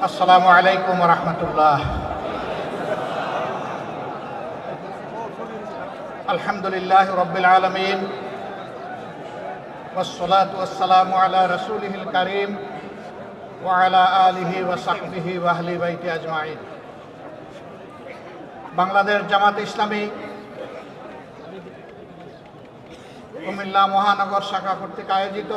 আসসালামু আলাইকুম ওয়া রাহমাতুল্লাহ। আলহামদুলিল্লাহি রাব্বিল আলামিন ওয়াসসালাতু ওয়াসসালামু আলা রাসূলিহিল কারীম ওয়া আলা আলিহি ওয়া সাহবিহি ওয়া আহলি বাইতি আজমাইন। বাংলাদেশ জামাত ইসলামী কুমিল্লা মহানগর শাখা কর্তৃক আয়োজিত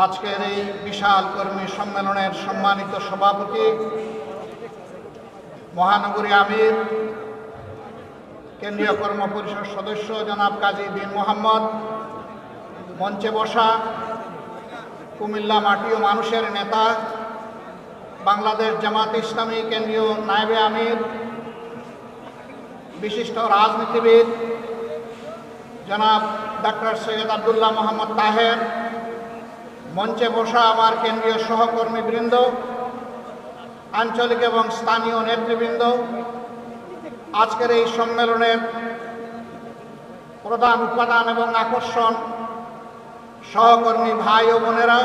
আজকের এই বিশাল কর্মী সম্মেলনের সম্মানিত সভাপতি, মহানগরী আমির, কেন্দ্রীয় কর্ম পরিষদ সদস্য জনাব কাজী বিন মোহাম্মদ, মঞ্চে বসা কুমিল্লা মাটি ও মানুষের নেতা, বাংলাদেশ জামাত ইসলামী কেন্দ্রীয় নায়েবে আমির, বিশিষ্ট রাজনীতিবিদ জনাব ডক্টর সৈয়দ আব্দুল্লাহ মোহাম্মদ তাহের, মঞ্চে বসা আমার কেন্দ্রীয় সহকর্মীবৃন্দ, আঞ্চলিক এবং স্থানীয় নেতৃবৃন্দ, আজকের এই সম্মেলনের প্রধান উপাদান এবং আকর্ষণ, সহকর্মী ভাই ও বোনেরা,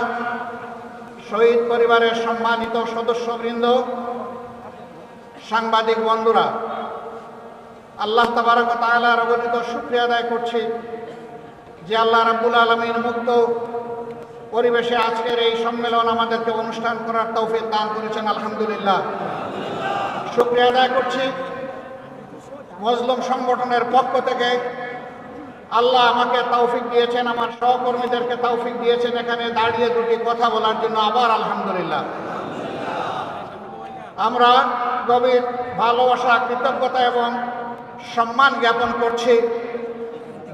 শহীদ পরিবারের সম্মানিত সদস্যবৃন্দ, সাংবাদিক বন্ধুরা, আল্লাহ তাবারক ওয়া তাআলার অগণিত শুকরিয়া আদায় করছি যে আল্লাহ রাব্বুল আলামিন মুক্ত পরিবেশে আজকের এই সম্মেলন আমাদেরকে অনুষ্ঠান করার তৌফিক দান করেছেন। আলহামদুলিল্লাহ, শুকরিয়া আদায় করছি মজলুম সংগঠনের পক্ষ থেকে। আল্লাহ আমাকে তৌফিক দিয়েছেন, আমার সহকর্মীদেরকে তৌফিক দিয়েছেন এখানে দাঁড়িয়ে দুটি কথা বলার জন্য। আবার আলহামদুলিল্লাহ। আমরা গভীর ভালোবাসা, কৃতজ্ঞতা এবং সম্মান জ্ঞাপন করছি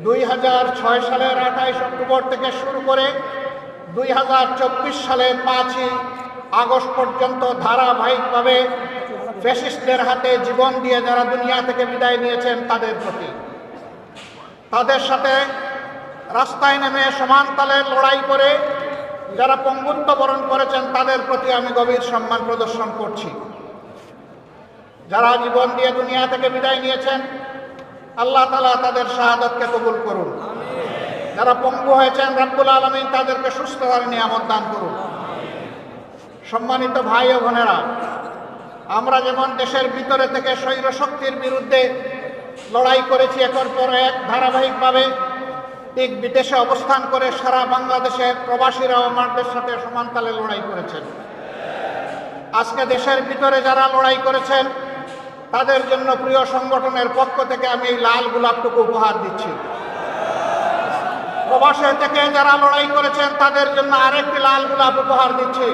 2006 সালের 28 অক্টোবর থেকে শুরু করে 2024 সালের 5ই আগস্ট পর্যন্ত ধারাবাহিকভাবে ফ্যাসিস্টদের হাতে জীবন দিয়ে যারা দুনিয়া থেকে বিদায় নিয়েছেন তাদের প্রতি, তাদের সাথে রাস্তায় নেমে সমান তালে লড়াই করে যারা পঙ্গুত্ব বরণ করেছেন তাদের প্রতি আমি গভীর সম্মান প্রদর্শন করছি। যারা জীবন দিয়ে দুনিয়া থেকে বিদায় নিয়েছেন, আল্লাহ তাআলা তাদের শাহাদাতকে কবুল করুন। যারা পঙ্গু হয়েছেন, রব্বুল আলামিন তাদেরকে সুস্থতার নিয়ামত দান করুন। সম্মানিত ভাই ও বোনেরা, আমরা যেমন দেশের ভিতরে থেকে স্বৈর শক্তির বিরুদ্ধে লড়াই করেছি একের পর এক ধারাবাহিকভাবে, ঠিক বিদেশে অবস্থান করে সারা বাংলাদেশের প্রবাসীরাও আমাদের সাথে সমানতালে লড়াই করেছেন। আজকে দেশের ভিতরে যারা লড়াই করেছেন তাদের জন্য প্রিয় সংগঠনের পক্ষ থেকে আমি এই লাল গোলাপটুকু উপহার দিচ্ছি। প্রবাসে থেকে যারা লড়াই করেছেন তাদের জন্য আরেকটি লাল গোলাপ উপহার দিচ্ছি।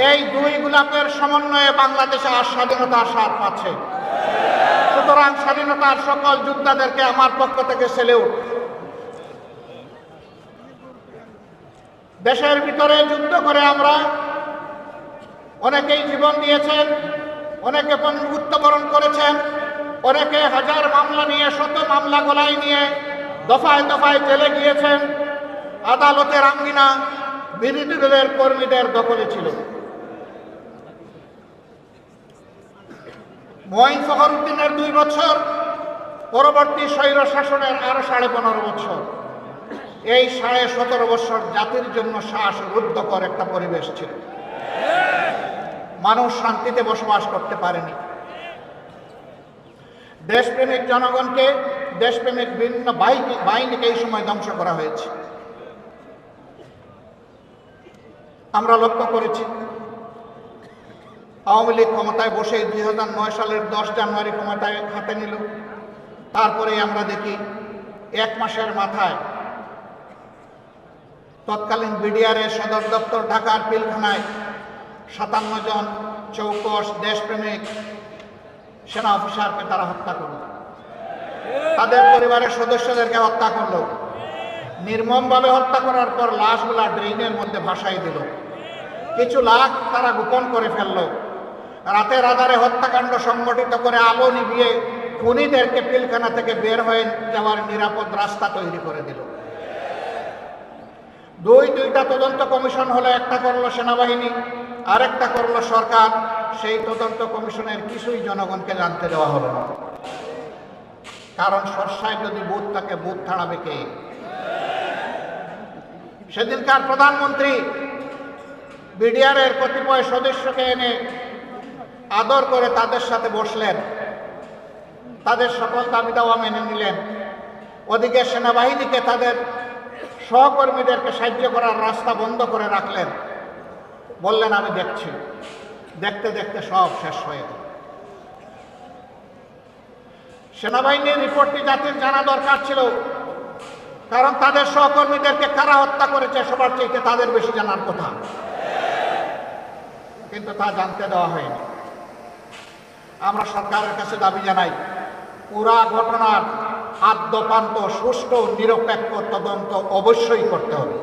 এই দুই গোলাপের সমন্বয়ে বাংলাদেশে আর স্বাধীনতার স্বাদ পাচ্ছে। সুতরাং স্বাধীনতার সকল যোদ্ধাদেরকে আমার পক্ষ থেকে সেলিউট। দেশের ভিতরে যুদ্ধ করে আমরা অনেকেই জীবন দিয়েছেন, অনেকে মৃত্যুবরণ করেছেন, অনেকে হাজার মামলা নিয়ে, শত মামলা গলায় নিয়ে দফায় দফায় জেলে গিয়েছেন। আদালতের আঙ্গিনা বিরোধী দলের কর্মীদের দখলে ছিল। মঈন ফখরুদ্দিনের 2 বছর, পরবর্তী স্বৈর শাসনের আরো 15.5 বছর, এই 17.5 বছর জাতির জন্য শ্বাসরুদ্ধকর একটা পরিবেশ ছিল। মানুষ শান্তিতে বসবাস করতে পারেনি। দেশপ্রেমিক জনগণকে, দেশপ্রেমিক বিভিন্ন বাহিনীকে এই সময় ধ্বংস করা হয়েছে। আমরা লক্ষ্য করেছি আওয়ামী লীগ ক্ষমতায় বসে 2009 সালের 10 জানুয়ারি ক্ষমতায় হাতে নিল। তারপরে আমরা দেখি 1 মাসের মাথায় তৎকালীন বিডিআরের সদর দপ্তর ঢাকার পিলখানায় 57 জন চৌকস দেশপ্রেমিক সেনা অফিসারকে তারা হত্যা করল। তাদের পরিবারের সদস্যদেরকে হত্যা করল। নির্মমভাবে হত্যা করার পর লাশগুলা ড্রেনের মধ্যে ভাসাই দিল। কিছু লাশ তারা গোপন করে ফেলল। রাতের আধারে হত্যাকাণ্ড সংগঠিত করে আলো নিভিয়ে খুনিদেরকে পিলখানা থেকে বের হয়ে যাওয়ার নিরাপদ রাস্তা তৈরি করে দিল। দুইটা তদন্ত কমিশন হলো, একটা করলো সেনাবাহিনী, আরেকটা করলো সরকার। সেই তদন্ত কমিশনের কিছুই জনগণকে জানতে দেওয়া হলো না। কারণ সরসায় যদি বুথ থাকে, বুথ ছাড়াবে কে? সেদিনকার প্রধানমন্ত্রী বিডিআরের কতিপয় সদস্যকে এনে আদর করে তাদের সাথে বসলেন, তাদের সকল দাবি দাওয়া মেনে নিলেন। ওদিকে সেনাবাহিনীকে তাদের সহকর্মীদেরকে সাহায্য করার রাস্তা বন্ধ করে রাখলেন। বললেন আমি দেখছি। দেখতে দেখতে সব শেষ হয়ে গেল। সেনাবাহিনীর রিপোর্টটি জাতির জানা দরকার ছিল, কারণ তাদের সহকর্মীদেরকে কারা হত্যা করেছে সবার চাইতে তাদের বেশি জানার কথা, কিন্তু তা জানতে দেওয়া হয়নি। আমরা সরকারের কাছে দাবি জানাই, পুরা ঘটনার আদ্যপান্ত সুষ্ঠু নিরপেক্ষ তদন্ত অবশ্যই করতে হবে,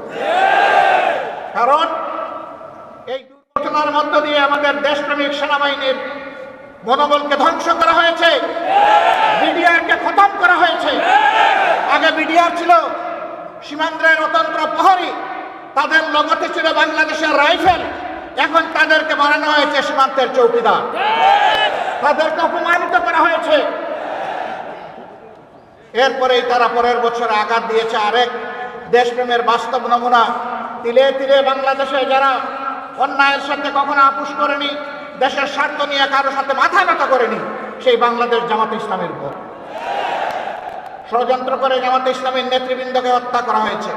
কারণ এই দুর্ঘটনার মধ্য দিয়ে আমাদের দেশপ্রেমিক সেনাবাহিনীর মনোবলকে ধ্বংস করা হয়েছে, বিডিআরকে খতম করা হয়েছে। আগে বিডিআর ছিল সীমান্তের অতন্ত্র প্রহরী, তাদের লগতে ছিল বাংলাদেশের রাইফেল, এখন তাদেরকে বানানো হয়েছে সীমান্তের চৌকিদার, তাদেরকে অপমানিত করা হয়েছে। এরপরেই তারা পরের বছর আঘাত দিয়েছে আরেক দেশপ্রেমের বাস্তব নমুনা। তিলে তিলে বাংলাদেশে যারা অন্যায়ের সাথে কখনো আপোষ করেনি, দেশের স্বার্থ নিয়ে কারোর সাথে মাথা নত করেনি, সেই বাংলাদেশ জামাতে ইসলামের উপর ষড়যন্ত্র করে জামাতে ইসলামের নেতৃবৃন্দকে হত্যা করা হয়েছে।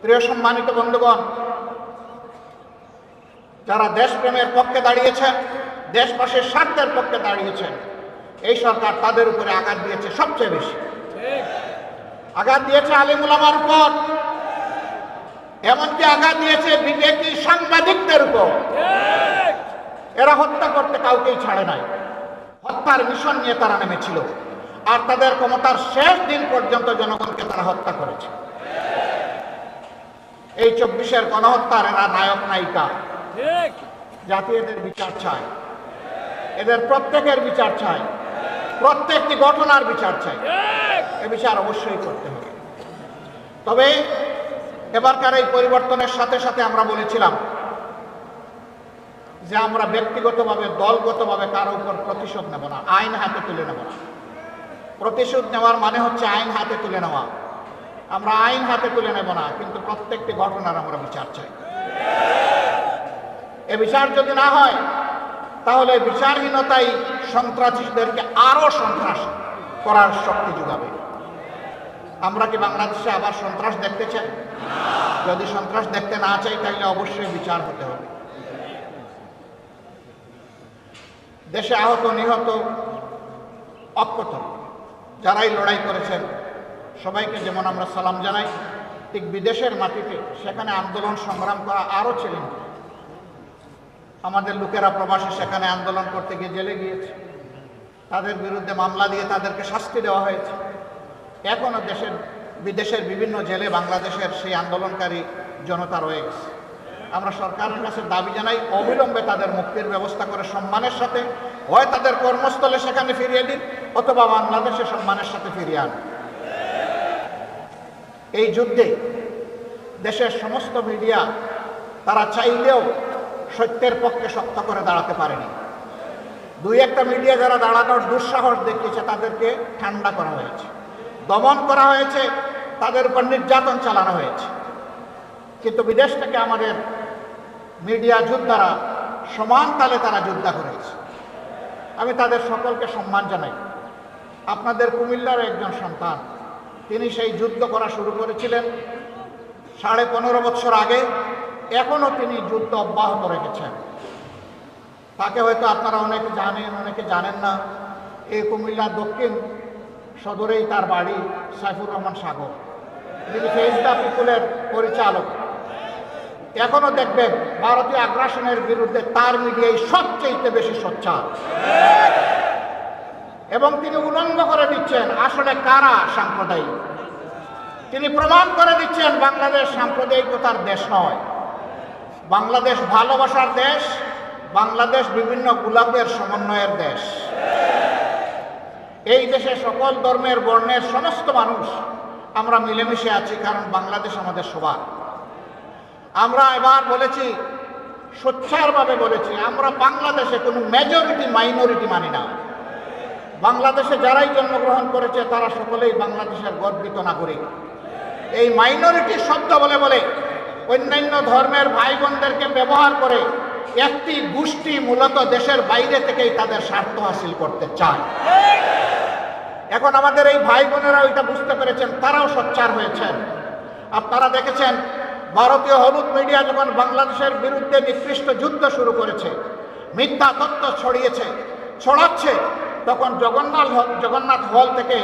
প্রিয় সম্মানিত বন্ধুগণ, যারা দেশপ্রেমের পক্ষে দাঁড়িয়েছেন, দেশবাসীর স্বার্থের পক্ষে দাঁড়িয়েছেন, এই সরকার তাদের উপরে আঘাত দিয়েছে সবচেয়ে বেশি। আঘাত দিয়েছে আলিম উলামার উপর, এমনকি আঘাত দিয়েছে বিবেকী সাংবাদিকদের উপর। এরা হত্যা করতে কাউকেই ছাড়ে নাই, হত্যার মিশন নিয়ে তারা নেমেছিল, আর তাদের ক্ষমতার শেষ দিন পর্যন্ত জনগণকে তারা হত্যা করেছে। এই 24-এর গণহত্যার এরা নায়ক নায়িকা। জাতি এদের বিচার চায়, এদের প্রত্যেকের বিচার চায়, প্রত্যেকটি ঘটনার বিচার চাই। এ বিচার অবশ্যই করতে হবে। তবে এবারকার এই পরিবর্তনের সাথে সাথে আমরা বলেছিলাম যে আমরা ব্যক্তিগতভাবে দলগতভাবে কারো উপর প্রতিশোধ নেব না, আইন হাতে তুলে নেব না। প্রতিশোধ নেওয়ার মানে হচ্ছে আইন হাতে তুলে নেওয়া। আমরা আইন হাতে তুলে নেব না, কিন্তু প্রত্যেকটি ঘটনার আমরা বিচার চাই। এ বিচার যদি না হয়, তাহলে বিচারহীনতাই সন্ত্রাসীদেরকে আরো সন্ত্রাস করার শক্তি যোগাবে। আমরা কি বাংলাদেশে আবার সন্ত্রাস দেখতে চাই? যদি সন্ত্রাস দেখতে না চাই, তাহলে অবশ্যই বিচার হতে হবে। দেশে আহত নিহত অক্ষত যারাই লড়াই করেছেন, সবাইকে যেমন আমরা সালাম জানাই, ঠিক বিদেশের মাটিতে সেখানে আন্দোলন সংগ্রাম করা আরো ছিলেন। আমাদের লোকেরা প্রবাসী সেখানে আন্দোলন করতে গিয়ে জেলে গিয়েছে, তাদের বিরুদ্ধে মামলা দিয়ে তাদেরকে শাস্তি দেওয়া হয়েছে। এখনো বিদেশের বিভিন্ন জেলে বাংলাদেশের সেই আন্দোলনকারী জনতা রয়ে গেছে। আমরা সরকারের কাছে দাবি জানাই, অবিলম্বে তাদের মুক্তির ব্যবস্থা করে সম্মানের সাথে হয় তাদের কর্মস্থলে সেখানে ফিরিয়ে দিন, অথবা বাংলাদেশে সম্মানের সাথে ফিরিয়ে আন। এই যুদ্ধে দেশের সমস্ত মিডিয়া তারা চাইলেও সত্যের পক্ষে শক্ত করে দাঁড়াতে পারেনি। দুই একটা মিডিয়া যারা দাঁড়ানোর দুঃসাহস দেখিয়েছে, তাদেরকে ঠান্ডা করা হয়েছে, দমন করা হয়েছে, তাদের উপর নির্যাতন চালানো হয়েছে। কিন্তু বিদেশ থেকে আমাদের মিডিয়া যোদ্ধারা সমান তালে তারা যুদ্ধ করেছে। আমি তাদের সকলকে সম্মান জানাই। আপনাদের কুমিল্লার একজন সন্তান, তিনি সেই যুদ্ধ করা শুরু করেছিলেন 15.5 বছর আগে, এখনো তিনি যুদ্ধ অব্যাহত রেখেছেন। তাকে হয়তো আপনারা অনেকে জানেন, অনেকে জানেন না। এই কুমিল্লার দক্ষিণ সদরেই তার বাড়ি। সাইফুর রহমান সাগর, তিনি ফেস দ্য পিপুলের পরিচালক। এখনো দেখবেন ভারতীয় আগ্রাসনের বিরুদ্ধে তার মিডিয়ায় সবচেয়ে বেশি সোচ্চার, এবং তিনি উলঙ্গ করে দিচ্ছেন আসলে কারা সাম্প্রদায়িক। তিনি প্রমাণ করে দিচ্ছেন বাংলাদেশ সাম্প্রদায়িকতার দেশ নয়, বাংলাদেশ ভালোবাসার দেশ, বাংলাদেশ বিভিন্ন গোলাপের সমন্বয়ের দেশ। এই দেশে সকল ধর্মের বর্ণের সমস্ত মানুষ আমরা মিলেমিশে আছি, কারণ বাংলাদেশ আমাদের সবার। আমরা এবার বলেছি, সোচ্চারভাবে বলেছি, আমরা বাংলাদেশে কোনো মেজরিটি মাইনরিটি মানি না। বাংলাদেশে যারাই জন্মগ্রহণ করেছে তারা সকলেই বাংলাদেশের গর্বিত নাগরিক। এই মাইনরিটি শব্দ বলে বলে অন্যান্য ধর্মের ভাই বোনদেরকে ব্যবহার করে একটি গোষ্ঠী মূলত দেশের বাইরে থেকেই তাদের স্বার্থ হাসিল করতে চায়। এখন আমাদের এই ভাই বোনেরা ওইটা বুঝতে পেরেছেন, তারাও সোচ্চার হয়েছেন। আপনারা দেখেছেন ভারতীয় হলুদ মিডিয়া যখন বাংলাদেশের বিরুদ্ধে নিকৃষ্ট যুদ্ধ শুরু করেছে, মিথ্যা তথ্য ছড়াচ্ছে, তখন জগন্নাথ হল থেকে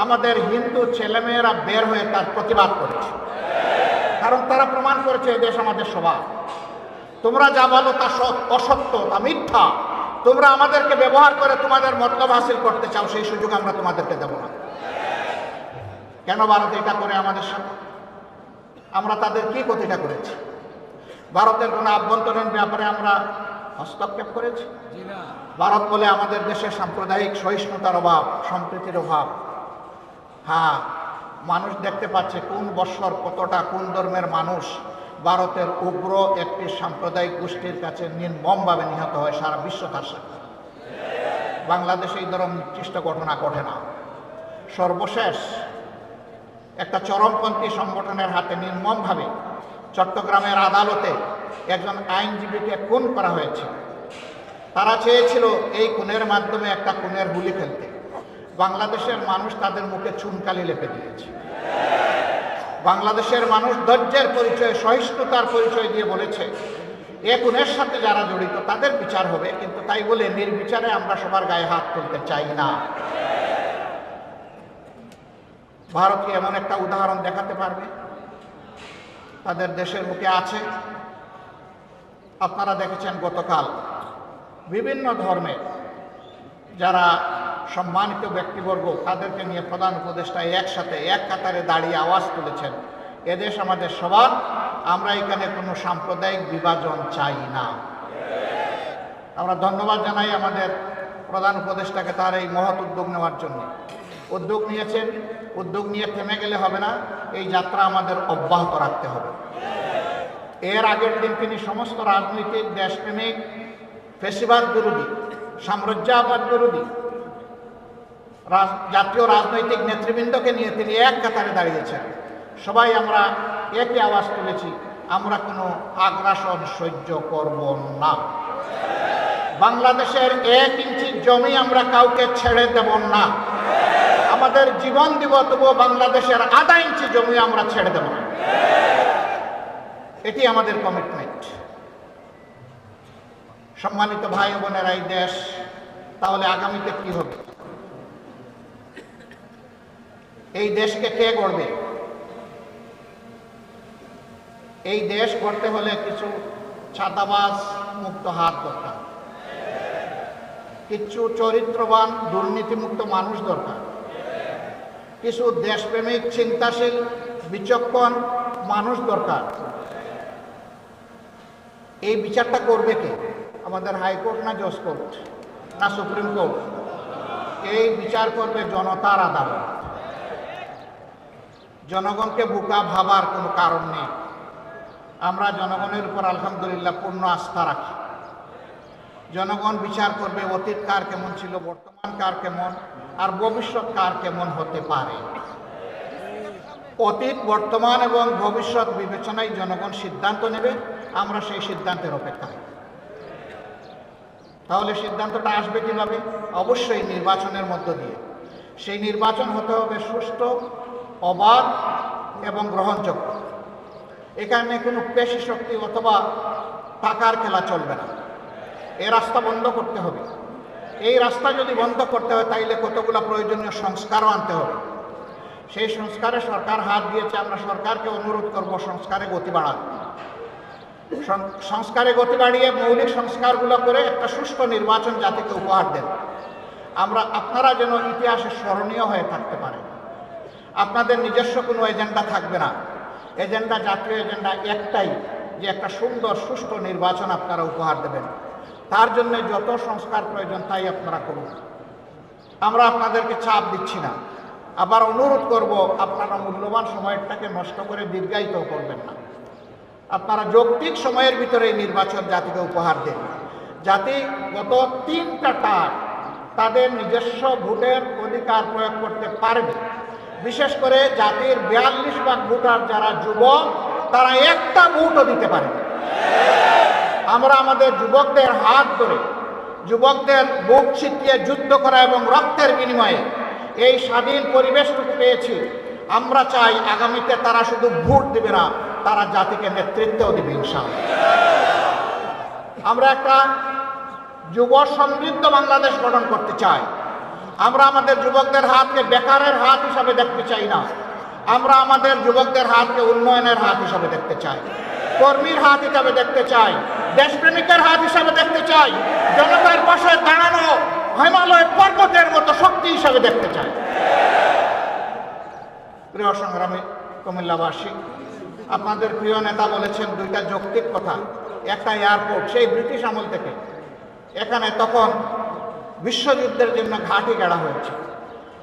আমাদের হিন্দু ছেলেমেয়েরা বের হয়ে তার প্রতিবাদ করেছে। কারণ তারা প্রমাণ করেছে এই দেশ আমাদের স্বভাব, তোমরা যা বলো তা অসত্য, তা মিথ্যা, তোমরা আমাদেরকে ব্যবহার করে তোমাদের মতলব হাসিল করতে চাও, সেই সুযোগ আমরা তোমাদেরকে দেব না। কেন ভারত এটা করে আমাদের সাথে? আমরা তাদের কি ক্ষতিটা করেছি? ভারতের কোনো আভ্যন্তরীণ ব্যাপারে আমরা হস্তক্ষেপ করেছি? ভারত বলে আমাদের দেশে সাম্প্রদায়িক সহিষ্ণুতার অভাব, সম্প্রীতির অভাব। হ্যাঁ, মানুষ দেখতে পাচ্ছে কোন বৎসর কতটা কোন ধর্মের মানুষ ভারতের উগ্র একটি সাম্প্রদায়িক গোষ্ঠীর কাছে নির্মমভাবে নিহত হয়, সারা বিশ্ব তার সাক্ষী। বাংলাদেশে এই ধরনের নিকৃষ্ট ঘটনা ঘটে না। সর্বশেষ একটা চরমপন্থী সংগঠনের হাতে নির্মমভাবে চট্টগ্রামের আদালতে একজন আইনজীবীকে খুন করা হয়েছে। তারা চেয়েছিল এই খুনের মাধ্যমে একটা খুনের হুলি খেলতে। বাংলাদেশের মানুষ তাদের মুখে চুনকালি লেপে দিয়েছে। বাংলাদেশের মানুষ ধৈর্যের পরিচয়, সহিষ্ণুতার পরিচয় দিয়ে বলেছে এ খুনের সাথে যারা জড়িত তাদের বিচার হবে, কিন্তু তাই বলে নির্বিচারে আমরা সবার গায়ে হাত তুলতে চাই না। ভারত কি এমন একটা উদাহরণ দেখাতে পারবে? তাদের দেশের মুখে আছে। আপনারা দেখেছেন গতকাল বিভিন্ন ধর্মের যারা সম্মানিত ব্যক্তিবর্গ তাদেরকে নিয়ে প্রধান উপদেষ্টা একসাথে এক কাতারে দাঁড়িয়ে আওয়াজ তুলেছেন, এদেশ আমাদের সবার, আমরা এখানে কোনো সাম্প্রদায়িক বিভাজন চাই না। আমরা ধন্যবাদ জানাই আমাদের প্রধান উপদেষ্টাকে তার এই মহৎ উদ্যোগ নেওয়ার জন্য। উদ্যোগ নিয়েছেন, উদ্যোগ নিয়ে থেমে গেলে হবে না, এই যাত্রা আমাদের অব্যাহত রাখতে হবে। এর আগের দিন তিনি সমস্ত রাজনৈতিক, দেশপ্রেমিক, ফ্যাসিবাদ বিরোধী, সাম্রাজ্যবাদ বিরোধী জাতীয় রাজনৈতিক নেতৃবৃন্দকে নিয়ে তিনি এক কাতারে দাঁড়িয়েছেন। সবাই আমরা একই আওয়াজ তুলেছি, আমরা কোনো আগ্রাসন সহ্য করব না। বাংলাদেশের 1 ইঞ্চি জমি আমরা কাউকে ছেড়ে দেব না। আমাদের জীবন দিব, তবুও বাংলাদেশের আধা ইঞ্চি জমি আমরা ছেড়ে দেব না। এটি আমাদের কমিটমেন্ট। সম্মানিত ভাই বোনেরা, এই দেশ তাহলে আগামীতে কি হবে? এই দেশকে কে গড়বে? এই দেশ গড়তে হলে কিছু ছাতাবাজ মুক্ত হাত দরকার, কিছু চরিত্রবান দুর্নীতিমুক্ত মানুষ দরকার, কিছু দেশপ্রেমিক, চিন্তাশীল, বিচক্ষণ মানুষ দরকার। এই বিচারটা করবে কে? আমাদের হাইকোর্ট না জজ কোর্ট না সুপ্রিম কোর্ট? এই বিচার করবে জনতার আদালত। জনগণকে বোকা ভাবার কোনো কারণ নেই। আমরা জনগণের উপর আলহামদুলিল্লাহ পূর্ণ আস্থা রাখি। জনগণ বিচার করবে অতীত কার কেমন ছিল, বর্তমান কার কেমন, আর ভবিষ্যৎ কার কেমন হতে পারে। অতীত, বর্তমান এবং ভবিষ্যৎ বিবেচনায় জনগণ সিদ্ধান্ত নেবে, আমরা সেই সিদ্ধান্তের অপেক্ষায়। তাহলে সিদ্ধান্তটা আসবে কিভাবে? অবশ্যই নির্বাচনের মধ্য দিয়ে। সেই নির্বাচন হতে হবে সুষ্ঠু, অবাধ এবং গ্রহণযোগ্য। এখানে কোনো পেশি শক্তি অথবা টাকার খেলা চলবে না। এই রাস্তা বন্ধ করতে হবে। এই রাস্তা যদি বন্ধ করতে হয় তাইলে কতগুলো প্রয়োজনীয় সংস্কারও আনতে হবে। সেই সংস্কারে সরকার হাত দিয়েছে। আমরা সরকারকে অনুরোধ করব সংস্কারে গতি বাড়ান। সংস্কারে গতি বাড়িয়ে মৌলিক সংস্কারগুলো করে একটা সুষ্ঠু নির্বাচন জাতিকে উপহার দেন। আপনারা যেন ইতিহাসে স্মরণীয় হয়ে থাকতে পারেন। আপনাদের নিজস্ব কোনো এজেন্ডা থাকবে না। এজেন্ডা, জাতীয় এজেন্ডা একটাই, যে একটা সুন্দর সুষ্ঠু নির্বাচন আপনারা উপহার দেবেন। তার জন্য যত সংস্কার প্রয়োজন তাই আপনারা করুন। আমরা আপনাদেরকে চাপ দিচ্ছি না। আবার অনুরোধ করব, আপনারা মূল্যবান সময়টাকে নষ্ট করে দীর্ঘায়িত করবেন না। আপনারা যৌক্তিক সময়ের ভিতরে এই নির্বাচন জাতিকে উপহার দেন। জাতি গত 3টা টার্ম তাদের নিজস্ব ভোটের অধিকার প্রয়োগ করতে পারবে। বিশেষ করে জাতির 42 ভাগ ভোটার যারা যুবক, তারা একটা ভোটও দিতে পারে না। আমরা আমাদের যুবকদের হাত ধরে, যুবকদের বুক ছিটিয়ে যুদ্ধ করা এবং রক্তের বিনিময়ে এই স্বাধীন পরিবেশটুকু পেয়েছি। আমরা চাই আগামীতে তারা শুধু ভোট দেবে না, তারা জাতিকে নেতৃত্বও দেবে ইনশাআল্লাহ। আমরা একটা যুব সমৃদ্ধ বাংলাদেশ গঠন করতে চাই। আমরা আমাদের যুবকদের হাতকে বেকারের হাত হিসাবে দেখতে চাই না। আমরা আমাদের যুবকদের হাতকে উন্নয়নের হাত হিসাবে দেখতে চাই, কর্মীর হাত হিসাবে দেখতে চাই, দেশপ্রেমিকের হাত হিসাবে দেখতে চাই, জনতার পাশে দাঁড়ানো হিমালয় পর্বতের মতো শক্তি হিসাবে দেখতে চাই। প্রিয় সংগ্রামী কুমিল্লাবাসী, আপনাদের প্রিয় নেতা বলেছেন দুইটা যৌক্তিক কথা। একটা এয়ারপোর্ট, সেই ব্রিটিশ আমল থেকে এখানে তখন বিশ্বযুদ্ধের জন্য ঘাঁটি গাড়া হয়েছে।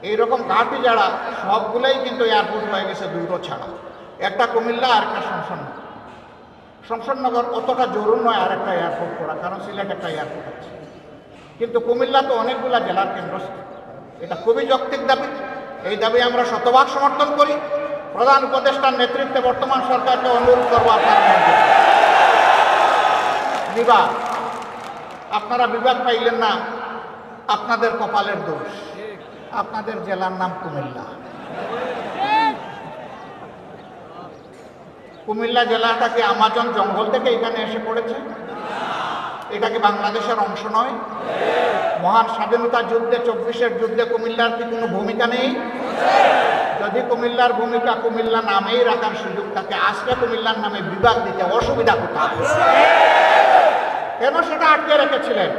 এইরকম ঘাঁটি যারা সবগুলোই কিন্তু এয়ারপোর্ট হয়ে গেছে দুটো ছাড়া, একটা কুমিল্লা আর একটা শমশাননগর। অতটা জরুরি নয় আর একটা এয়ারপোর্ট করা, কারণ সিলেট একটা এয়ারপোর্ট আছে, কিন্তু কুমিল্লা তো অনেকগুলা জেলার কেন্দ্রস্থল। এটা খুবই যৌক্তিক দাবি। এই দাবি আমরা শতভাগ সমর্থন করি। প্রধান উপদেষ্টার নেতৃত্বে বর্তমান সরকারকে অনুরোধ করবো আপনারা বিভাগ, আপনারা বিভাগ পাইলেন না, আপনাদের কপালের দোষ। আপনাদের জেলার নাম কুমিল্লা। কুমিল্লা জেলাটা কি আমাজন জঙ্গল থেকে এখানে এসে পড়েছে? এটা কি বাংলাদেশের অংশ নয়? মহান স্বাধীনতা যুদ্ধে, 24-এর যুদ্ধে কুমিল্লার কি কোনো ভূমিকা নেই? যদি কুমিল্লার ভূমিকা কুমিল্লা নামেই রাখার সুযোগ থাকে, আজকে কুমিল্লার নামে বিভাগ দিতে অসুবিধা কোথায়? কেন সেটা আটকে রেখেছিলেন?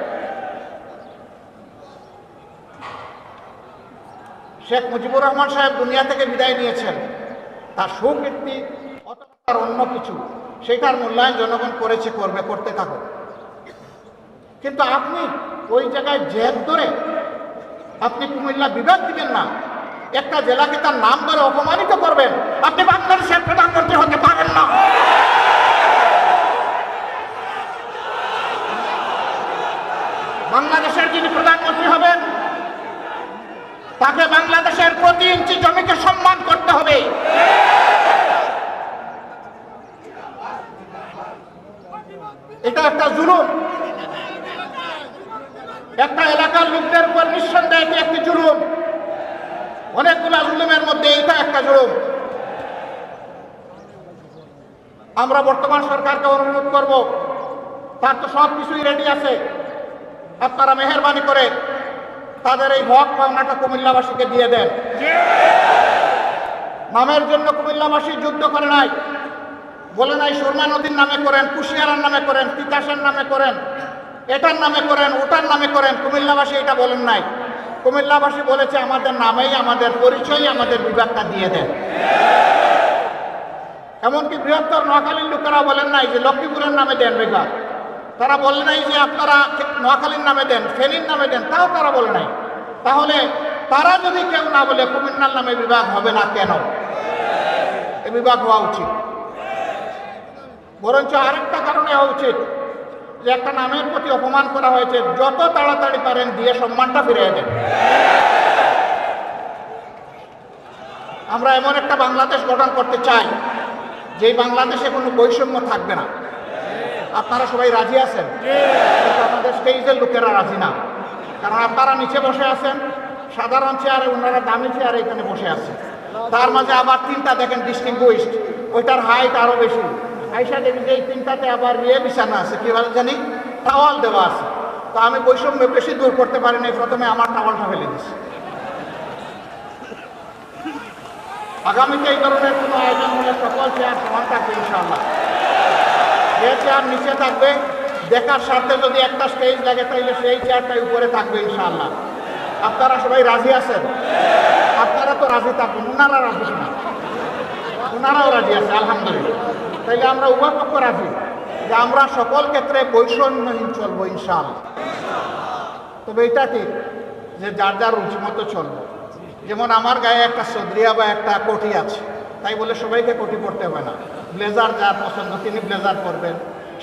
শেখ মুজিবুর রহমান সাহেব দুনিয়া থেকে বিদায় নিয়েছেন, তার সুকীর্তি অথবা অন্য কিছু, সেটার মূল্যায়ন জনগণ করেছে, করবে, করতে থাকুক। কিন্তু আপনি ওই জায়গায় জেদ ধরে আপনি কুমিল্লা বিভাগ দিবেন না, একটা জেলাকে তার নাম ধরে অপমানিত করবেন। আপনি বাংলাদেশের প্রধানমন্ত্রী হতে পারেন না। বাংলাদেশের যিনি প্রধানমন্ত্রী হবেন, তাকে বাংলাদেশের প্রতি ইঞ্চি জমিকে সম্মান করতে হবে। এটা একটা জুলুম, একটা এলাকার লোকদের উপর নিঃসন্দেহে এটি একটি জুলুম। অনেকগুলো জুলুমের মধ্যে এটা একটা জুলুম। আমরা বর্তমান সরকারকে অনুরোধ করব, তার তো সব কিছুই রেডি আছে, আপনারা মেহেরবানি করে তাদের এই হক পাওনাটা কুমিল্লাবাসীকে দিয়ে দেন। নামের জন্য কুমিল্লাবাসী যুদ্ধ করে নাই, বলে নাই সুরমা নদীর নামে করেন, কুশিয়ারার নামে করেন, তিতাসের নামে করেন, এটার নামে করেন, ওটার নামে করেন। কুমিল্লাবাসী এটা বলেন নাই। কুমিল্লাবাসী বলেছে আমাদের নামেই, আমাদের পরিচয়ই, আমাদের বিভাগটা দিয়ে দেন। এমনকি বৃহত্তর নোয়াখালীর লোকেরা বলেন নাই যে লক্ষ্মীপুরের নামে দেন বিভাগ, তারা বলে নাই যে আপনারা নোয়াখালীর নামে দেন, ফেনীর নামে দেন, তাও তারা বলে নাই। তাহলে তারা যদি কেউ না বলে কুমিল্লার নামে বিভাগ হবে না কেন? এ বিভাগ হওয়া উচিত। বরঞ্চ আরেকটা কারণে হওয়া উচিত যে একটা নামের প্রতি অপমান করা হয়েছে, যত তাড়াতাড়ি পারেন দিয়ে সম্মানটা ফিরিয়ে দেন। আমরা এমন একটা বাংলাদেশ গঠন করতে চাই যেই বাংলাদেশে কোনো বৈষম্য থাকবে না। আপনারা সবাই রাজি আছেন? কিন্তু আমাদের স্টেজের লোকেরা রাজি না, কারণ আপনারা নিচে বসে আছেন সাধারণ চেয়ারে, ওনারা দামি চেয়ারে এখানে বসে আছে। তার মাঝে আবার তিনটা দেখেন ডিস্টিংগুইশড, ওইটার হাইট আরো বেশি। আইসা দেখি যে এই তিনটাতে আবার বিছানা আছে, কি বলে জানি, টাওয়াল দেওয়া আছে। তো আমি বৈষম্য বেশি দূর করতে পারিনি, প্রথমে আমার টাওয়ালটা ফেলে দিচ্ছি। আগামীতে এই ধরনের কোনো আয়োজন হলে সকল চেয়ার সমান থাকবে ইনশাআল্লাহ। যে চেয়ার নিচে থাকবে, দেখার স্বার্থে যদি একটা স্টেজ লাগে তাহলে সেই চেয়ারটাই উপরে থাকবে ইনশাআল্লাহ। আপনারা সবাই রাজি আছেন? আপনারা তো রাজি থাকবেন, ওনারা রাজি না, ওনারাও রাজি আছে আলহামদুলিল্লাহ। তাইলে আমরা উভয় পক্ষ রাজি যে আমরা সকল ক্ষেত্রে বৈষম্যহীন চলবো ইনশাআল্লাহ। তবে এটা ঠিক যে যার যার রুচি মতো চলবো। যেমন আমার গায়ে একটা সদরিয়া বা একটা কোটি আছে, তাই বলে সবাইকে কোটি পরতে হবে না। ব্লেজার যার পছন্দ তিনি ব্লেজার পরবেন,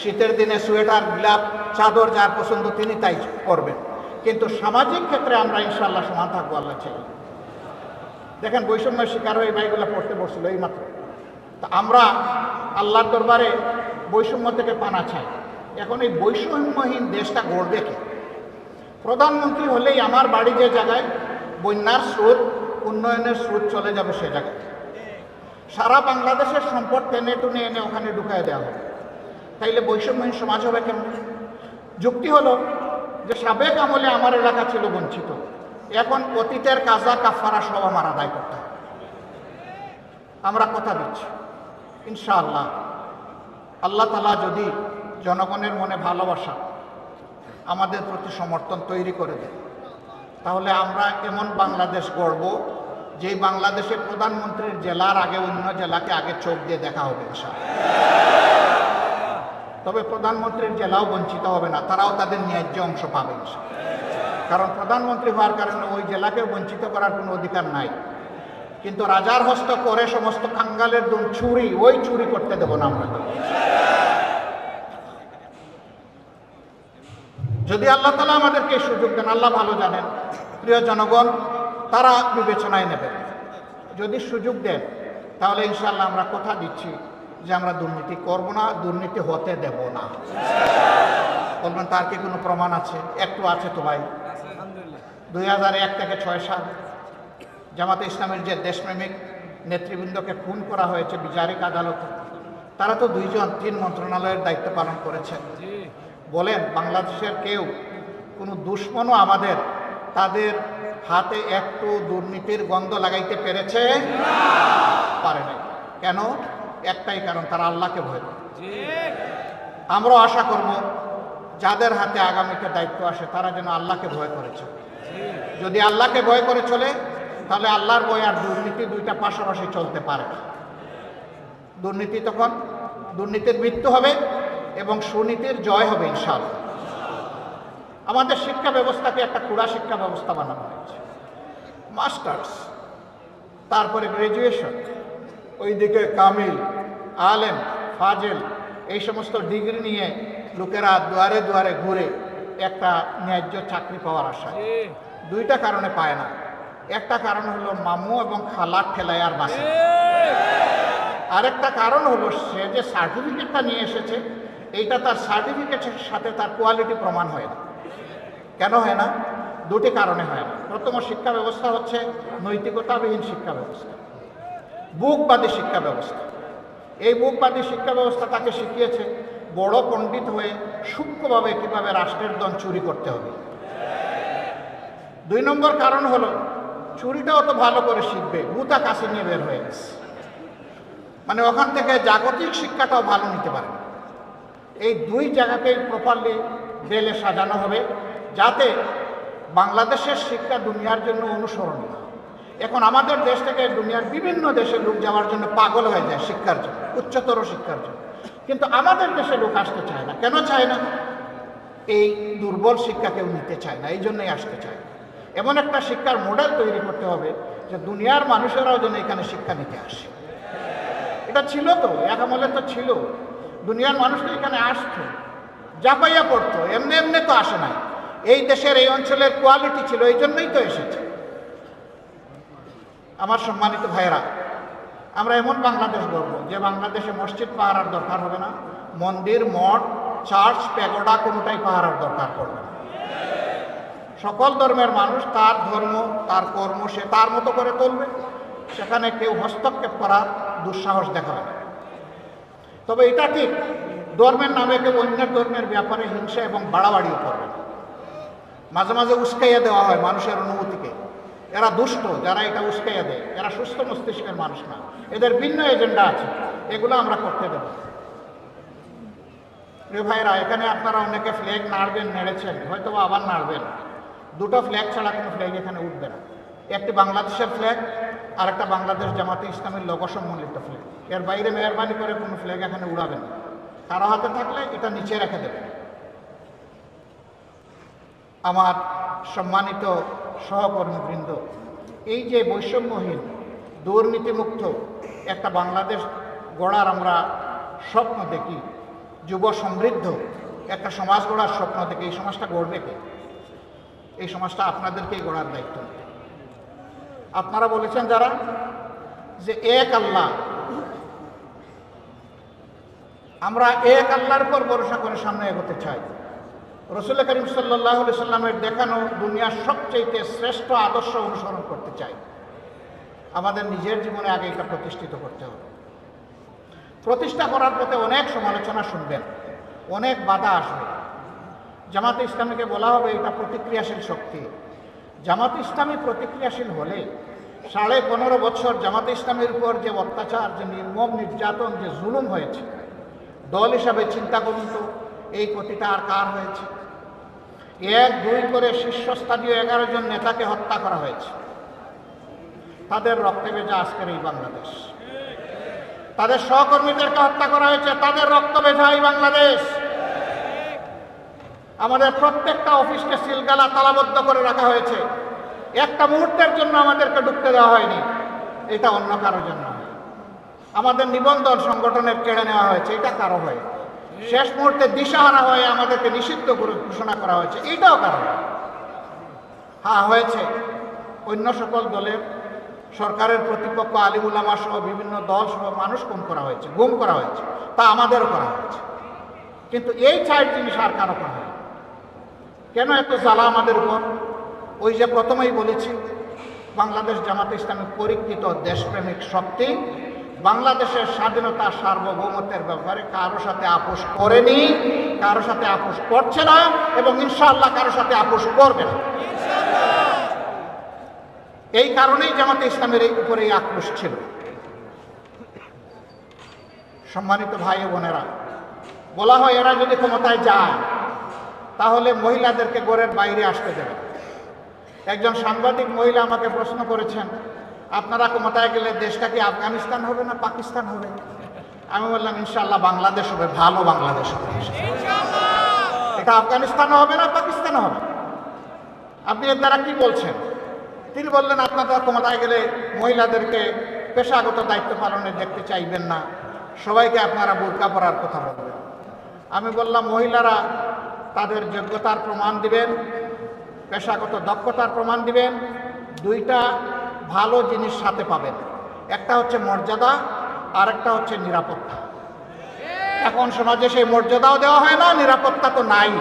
শীতের দিনে সোয়েটার, গ্লাভ, চাদর যার পছন্দ তিনি তাই করবেন। কিন্তু সামাজিক ক্ষেত্রে আমরা ইনশাআল্লাহ সমান থাকবো আল্লাহ চাই। দেখেন বৈষম্যের শিকার হয়ে ভাইগুলো পড়তে বসছিল এই মাত্র। তা আমরা আল্লাহর দরবারে বৈষম্য থেকে পানা চাই। এখন এই বৈষম্যহীন দেশটা গড়বে কি? প্রধানমন্ত্রী হলেই আমার বাড়ি যে জায়গায় বন্যার স্রোত, উন্নয়নের স্রোত চলে যাবে সে জায়গায়। সারা বাংলাদেশের সম্পদ টেনে টুনে এনে ওখানে ঢুকায় দেওয়া হবে। তাইলে বৈষম্যহীন সমাজ হবে কেমন? যুক্তি হলো যে সাবেক আমলে আমার এলাকা ছিল বঞ্চিত, এখন অতীতের কাজা কাফারা সব আমার আদায় করতে হবে। আমরা কথা দিচ্ছি ইনশাআল্লাহ আল্লাহ তাআলা যদি জনগণের মনে ভালোবাসা আমাদের প্রতি সমর্থন তৈরি করে দেয়, তাহলে আমরা এমন বাংলাদেশ গড়ব যেই বাংলাদেশের প্রধানমন্ত্রীর জেলার আগে অন্য জেলাকে আগে চোখ দিয়ে দেখা হবে ইনশাআল্লাহ। তবে প্রধানমন্ত্রীর জেলাও বঞ্চিত হবে না, তারাও তাদের ন্যায্য অংশ পাবে ইনশাআল্লাহ। কারণ প্রধানমন্ত্রী হওয়ার কারণে ওই জেলাকেও বঞ্চিত করার কোনো অধিকার নাই। কিন্তু রাজার হস্ত করে সমস্ত খাঙ্গালের দুন চুরি, ওই চুরি করতে দেব না আমরা। যদি আল্লাহ তাআলা আমাদেরকে সুযোগ দেন, আল্লাহ ভালো জানেন, প্রিয় জনগণ তারা বিবেচনায় নেবেন। যদি সুযোগ দেন তাহলে ইনশাআল্লাহ আমরা কথা দিচ্ছি যে আমরা দুর্নীতি করব না, দুর্নীতি হতে দেব না। বলবেন তার কি কোনো প্রমাণ আছে? একটু আছে তো ভাই। 2001 থেকে 6 সাল জামাতে ইসলামের যে দেশপ্রেমিক নেতৃবৃন্দকে খুন করা হয়েছে বিচারিক আদালতে, তারা তো 3 মন্ত্রণালয়ের দায়িত্ব পালন করেছেন। বলেন বাংলাদেশের কেউ কোনো দুশ্মনও আমাদের তাদের হাতে একটু দুর্নীতির গন্ধ লাগাইতে পেরেছে? পারে নাই। কেন? একটাই কারণ, তারা আল্লাহকে ভয় করে। আমরাও আশা করব যাদের হাতে আগামীতে দায়িত্ব আসে তারা যেন আল্লাহকে ভয় করেছে। যদি আল্লাহকে ভয় করে চলে তাহলে আল্লাহর ভয় আর দুর্নীতি দুইটা পাশাপাশি চলতে পারে। দুর্নীতি তখন দুর্নীতির মৃত্যু হবে এবং সুনীতির জয় হবে ইনশাআল্লাহ। আমাদের শিক্ষা ব্যবস্থাকে একটা কুড়া শিক্ষা ব্যবস্থা বানানো হয়েছে। মাস্টার্স, তারপরে গ্রাজুয়েশন, ওইদিকে কামিল, আলেম, ফাজেল, এই সমস্ত ডিগ্রি নিয়ে লোকেরা দুয়ারে দুয়ারে ঘুরে একটা ন্যায্য চাকরি পাওয়ার আশায়। 2টা কারণে পায় না। একটা কারণ হলো মামু এবং খালার ঠেলায় আর বাসে। আরেকটা কারণ হলো সে যে সার্টিফিকেটটা নিয়ে এসেছে এইটা তার সার্টিফিকেটের সাথে তার কোয়ালিটি প্রমাণ হয় না। কেন হয় না? 2টি কারণে হয় না। প্রথম শিক্ষা ব্যবস্থা হচ্ছে নৈতিকতাবিহীন শিক্ষা ব্যবস্থা, বুকবাদী শিক্ষা ব্যবস্থা। এই বুকবাদী শিক্ষা ব্যবস্থা তাকে শিখিয়েছে বড় পণ্ডিত হয়ে সূক্ষ্মভাবে কীভাবে রাষ্ট্রের ধন চুরি করতে হবে। 2 নম্বর কারণ হলো চুরিটাও তো ভালো করে শিখবে, গুতা কাছে নিয়ে বের হয়ে গেছে, মানে ওখান থেকে জাগতিক শিক্ষাটাও ভালো নিতে পারে। এই 2 জায়গাকেই প্রপারলি বেলে সাজানো হবে যাতে বাংলাদেশের শিক্ষা দুনিয়ার জন্য অনুসরণীয়। এখন আমাদের দেশ থেকে দুনিয়ার বিভিন্ন দেশে লোক যাওয়ার জন্য পাগল হয়ে যায় শিক্ষার জন্য, উচ্চতর শিক্ষার জন্য। কিন্তু আমাদের দেশে লোক আসতে চায় না। কেন চায় না? এই দুর্বল শিক্ষা কেউ নিতে চায় না, এই জন্যই আসতে চায়। এমন একটা শিক্ষার মডেল তৈরি করতে হবে যে দুনিয়ার মানুষেরাও যেন এখানে শিক্ষা নিতে আসে। এটা ছিল তো, এক আমলে তো ছিল, দুনিয়ার মানুষ তো এখানে আসতো, জাপাইয়া পড়তো, এমনি এমনি তো আসে নাই। এই দেশের এই অঞ্চলের কোয়ালিটি ছিল, এই জন্যই তো এসেছে। আমার সম্মানিত ভাইয়েরা, আমরা এমন বাংলাদেশ গড়ব যে বাংলাদেশে মসজিদ পাহারার দরকার হবে না, মন্দির, মঠ, চার্চ, প্যাগোডা কোনোটাই পাহারার দরকার পড়বে না। সকল ধর্মের মানুষ তার ধর্ম, তার কর্ম সে তার মতো করে চলবে, সেখানে কেউ হস্তক্ষেপ করার দুঃসাহস দেখাবে না। তবে এটা ঠিক, ধর্মের নামে কেউ অন্যের ধর্মের ব্যাপারে হিংসা এবং বাড়াবাড়িও করবে না। মাঝে মাঝে উস্কাইয়া দেওয়া হয় মানুষের অনুভূতিকে। এরা দুষ্ট, যারা এটা উস্কাইয়া দেয়, এরা সুস্থ মস্তিষ্কের মানুষ না, এদের ভিন্ন এজেন্ডা আছে, এগুলো আমরা করতে দেব। প্রিয় ভাইরা, এখানে আপনারা অনেকে ফ্ল্যাগ নাড়বেন, নেড়েছেন, হয়তো আবার নাড়বেন। 2টো ফ্ল্যাগ ছাড়া কোনো ফ্ল্যাগ এখানে উঠবে না। একটি বাংলাদেশের ফ্ল্যাগ আর একটা বাংলাদেশ জামাতে ইসলামের লোগো সম্বলিত ফ্ল্যাগ। এর বাইরে মেহরবানি করে কোনো ফ্ল্যাগ এখানে উড়াবেন না। কারো হাতে থাকলে এটা নিচে রেখে দেবেন। আমার সম্মানিত সহকর্মীবৃন্দ, এই যে বৈষম্যহীন দুর্নীতিমুক্ত একটা বাংলাদেশ গড়ার আমরা স্বপ্ন দেখি, যুব সমৃদ্ধ একটা সমাজ গড়ার স্বপ্ন দেখি, এই সমাজটা গড়বে কে? এই সমাজটা আপনাদেরকেই গড়ার দায়িত্ব। আপনারা বলেছেন যারা যে এক আল্লাহ, আমরা এক আল্লাহর উপর ভরসা করে সামনে এগোতে চাই। রাসূল করিম সাল্লাল্লাহু আলাইহি সাল্লামের দেখানো দুনিয়ার সবচেয়ে শ্রেষ্ঠ আদর্শ অনুসরণ করতে চাই। আমাদের নিজের জীবনে আগে এটা প্রতিষ্ঠিত করতে হবে। প্রতিষ্ঠা করার পথে অনেক সমালোচনা শুনবেন, অনেক বাধা আসবে। জামাতে ইসলামীকে বলা হবে এটা প্রতিক্রিয়াশীল শক্তি। জামাতে ইসলামী প্রতিক্রিয়াশীল হলে 15.5 বছর জামাতে ইসলামের উপর যে অত্যাচার, যে নির্মম নির্যাতন, যে জুলুম হয়েছে, দল হিসাবে চিন্তা করুন তো এই ক্ষতিটা আর কার হয়েছে? 1-2 করে শীর্ষস্থানীয় 11 জন নেতাকে হত্যা করা হয়েছে। তাদের রক্তে ভেজা আজকের এই বাংলাদেশ। তাদের সহকর্মীদেরকে হত্যা করা হয়েছে, তাদের রক্ত ভেজা এই বাংলাদেশ। আমাদের প্রত্যেকটা অফিসকে সিলগালা তালাবদ্ধ করে রাখা হয়েছে। একটা মুহূর্তের জন্য আমাদেরকে ঢুকতে দেওয়া হয়নি, এটা অন্য কারোর জন্য। আমাদের নিবন্ধন সংগঠনের কেড়ে নেওয়া হয়েছে, এটা কারো হয়। শেষ মুহূর্তে দিশাহারা হয়ে আমাদেরকে নিষিদ্ধ করে ঘোষণা করা হয়েছে, এইটাও কারো। হ্যাঁ, হয়েছে অন্য সকল দলের, সরকারের প্রতিপক্ষ আলিম উলামা সহ বিভিন্ন দল সহ মানুষ গুম করা হয়েছে, তা আমাদেরও করা হয়েছে। কিন্তু এই 4 জিনিস আর কারো করা হয়। কেন এত জ্বালা আমাদের উপর? ওই যে প্রথমেই বলেছি, বাংলাদেশ জামাতে ইসলামী পরীক্ষিত দেশপ্রেমিক শক্তি বাংলাদেশের স্বাধীনতা সার্বভৌমত্বের ব্যাপারে কারো সাথে আপোষ করেনি, কারো সাথে আপোষ করছে না, এবং ইনশাআল্লাহ কারো সাথে আপোষ করবে না। এই কারণেই জামাতে ইসলামের এই উপরে এই আক্রোশ ছিল। সম্মানিত ভাই ও বোনেরা, বলা হয় এরা যদি ক্ষমতায় যায় তাহলে মহিলাদেরকে ঘরের বাইরে আসতে দেবে। একজন সাংবাদিক মহিলা আমাকে প্রশ্ন করেছেন, আপনারা ক্ষমতায় গেলে দেশটা কি আফগানিস্তান হবে না পাকিস্তান হবে? আমি বললাম ইনশাআল্লাহ বাংলাদেশ হবে, ভালো বাংলাদেশ হবে। এটা আফগানিস্তানও হবে না, পাকিস্তানও হবে। আপনি এর দ্বারা কি বলছেন? তিনি বললেন, আপনারা ক্ষমতায় গেলে মহিলাদেরকে পেশাগত দায়িত্ব পালনে দেখতে চাইবেন না, সবাইকে আপনারা বোরকা পরার কথা বলবেন। আমি বললাম, মহিলারা তাদের যোগ্যতার প্রমাণ দিবেন, পেশাগত দক্ষতার প্রমাণ দিবেন, 2টা ভালো জিনিস সাথে পাবেন। একটা হচ্ছে মর্যাদা, আর একটা হচ্ছে নিরাপত্তা। এখন সমাজে সেই মর্যাদাও দেওয়া হয় না, নিরাপত্তা তো নাই।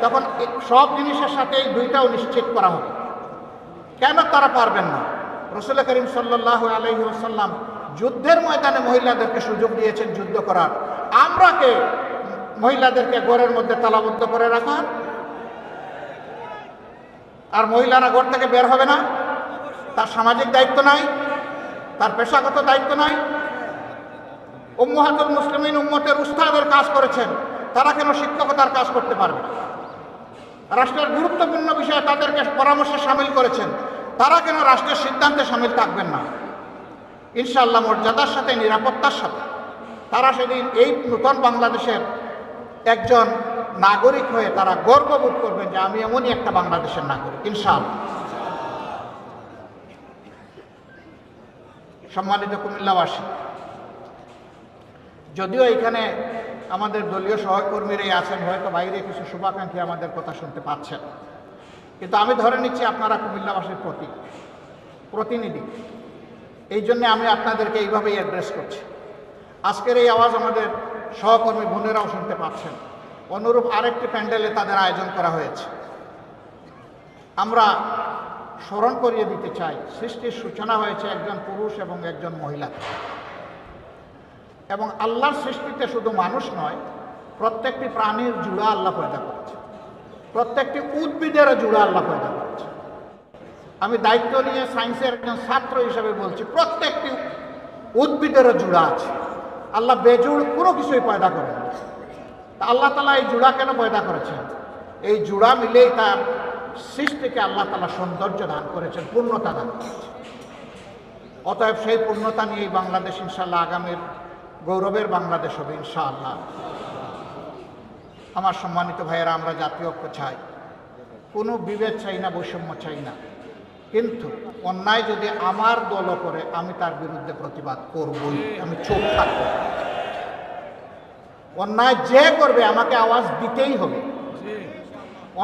তখন সব জিনিসের সাথে এই 2টাও নিশ্চিত করা হবে। কেন তারা পারবেন না? রাসূল করিম সাল্লাল্লাহু আলাইহি ওয়াসাল্লাম যুদ্ধের ময়দানে মহিলাদেরকে সুযোগ দিয়েছেন যুদ্ধ করার। আমরা কে মহিলাদেরকে ঘরের মধ্যে তালাবদ্ধ করে রাখার? আর মহিলারা ঘর থেকে বের হবে না? তার সামাজিক দায়িত্ব নাই, তার পেশাগত দায়িত্ব নাই? উম্মাহাতুল মুসলিমিন, উম্মতের উস্তাদের কাজ করেছেন, তারা কেন শিক্ষকতার কাজ করতে পারবে? রাষ্ট্রের গুরুত্বপূর্ণ বিষয়ে তাদেরকে পরামর্শে সামিল করেছেন, তারা কেন রাষ্ট্রের সিদ্ধান্তে সামিল থাকবেন না? ইনশাআল্লাহ মর্যাদার সাথে, নিরাপত্তার সাথে তারা সেদিন এই নূতন বাংলাদেশের একজন নাগরিক হয়ে তারা গর্ববোধ করবেন যে আমি এমনই একটা বাংলাদেশের নাগরিক, ইনশাআল্লাহ। সম্মানিত কুমিল্লাবাসী, যদিও এখানে আমাদের দলীয় সহকর্মীরাই আছেন, হয়তো বাইরে কিছু শুভাকাঙ্ক্ষী আমাদের কথা শুনতে পাচ্ছেন, কিন্তু আমি ধরে নিচ্ছি আপনারা কুমিল্লাবাসীর প্রতিনিধি। এই জন্য আমি আপনাদেরকে এইভাবেই অ্যাড্রেস করছি। আজকের এই আওয়াজ আমাদের সহকর্মী বোনেরাও শুনতে পাচ্ছেন। অনুরূপ আরেকটি প্যান্ডেলে তাদের আয়োজন করা হয়েছে। আমরা স্মরণ করিয়ে দিতে চাই, সৃষ্টির সূচনা হয়েছে একজন পুরুষ এবং একজন মহিলা। এবং আল্লাহর সৃষ্টিতে শুধু মানুষ নয়, প্রত্যেকটি প্রাণীর জুড়া আল্লাহ পয়দা করেছে, প্রত্যেকটি উদ্ভিদেরও জুড়া আল্লাহ পয়দা করেছে। আমি দায়িত্ব নিয়ে সায়েন্সের একজন ছাত্র হিসেবে বলছি, প্রত্যেকটি উদ্ভিদেরও জুড়া আছে। আল্লাহ বেজুড় কোনো কিছুই পয়দা করেন। আল্লাহ তাআলা এই জুড়া কেন পয়দা করেছেন? এই জুড়া মিলেই তার সৃষ্টিকে আল্লাহ তাআলা সৌন্দর্য দান করেছেন, পূর্ণতা দান করেছেন। অতএব সেই পূর্ণতা নিয়েই বাংলাদেশ ইনশাআল্লাহ আগামীর গৌরবের বাংলাদেশ হবে ইনশাআল্লাহ। আমার সম্মানিত ভাইয়েরা, আমরা জাতীয় ঐক্য চাই, কোনো বিভেদ চাই না, বৈষম্য চাই না। কিন্তু অন্যায় যদি আমার দলও করে, আমি তার বিরুদ্ধে প্রতিবাদ করবই, আমি চুপ থাকব। অন্যায় যে করবে আমাকে আওয়াজ দিতেই হবে।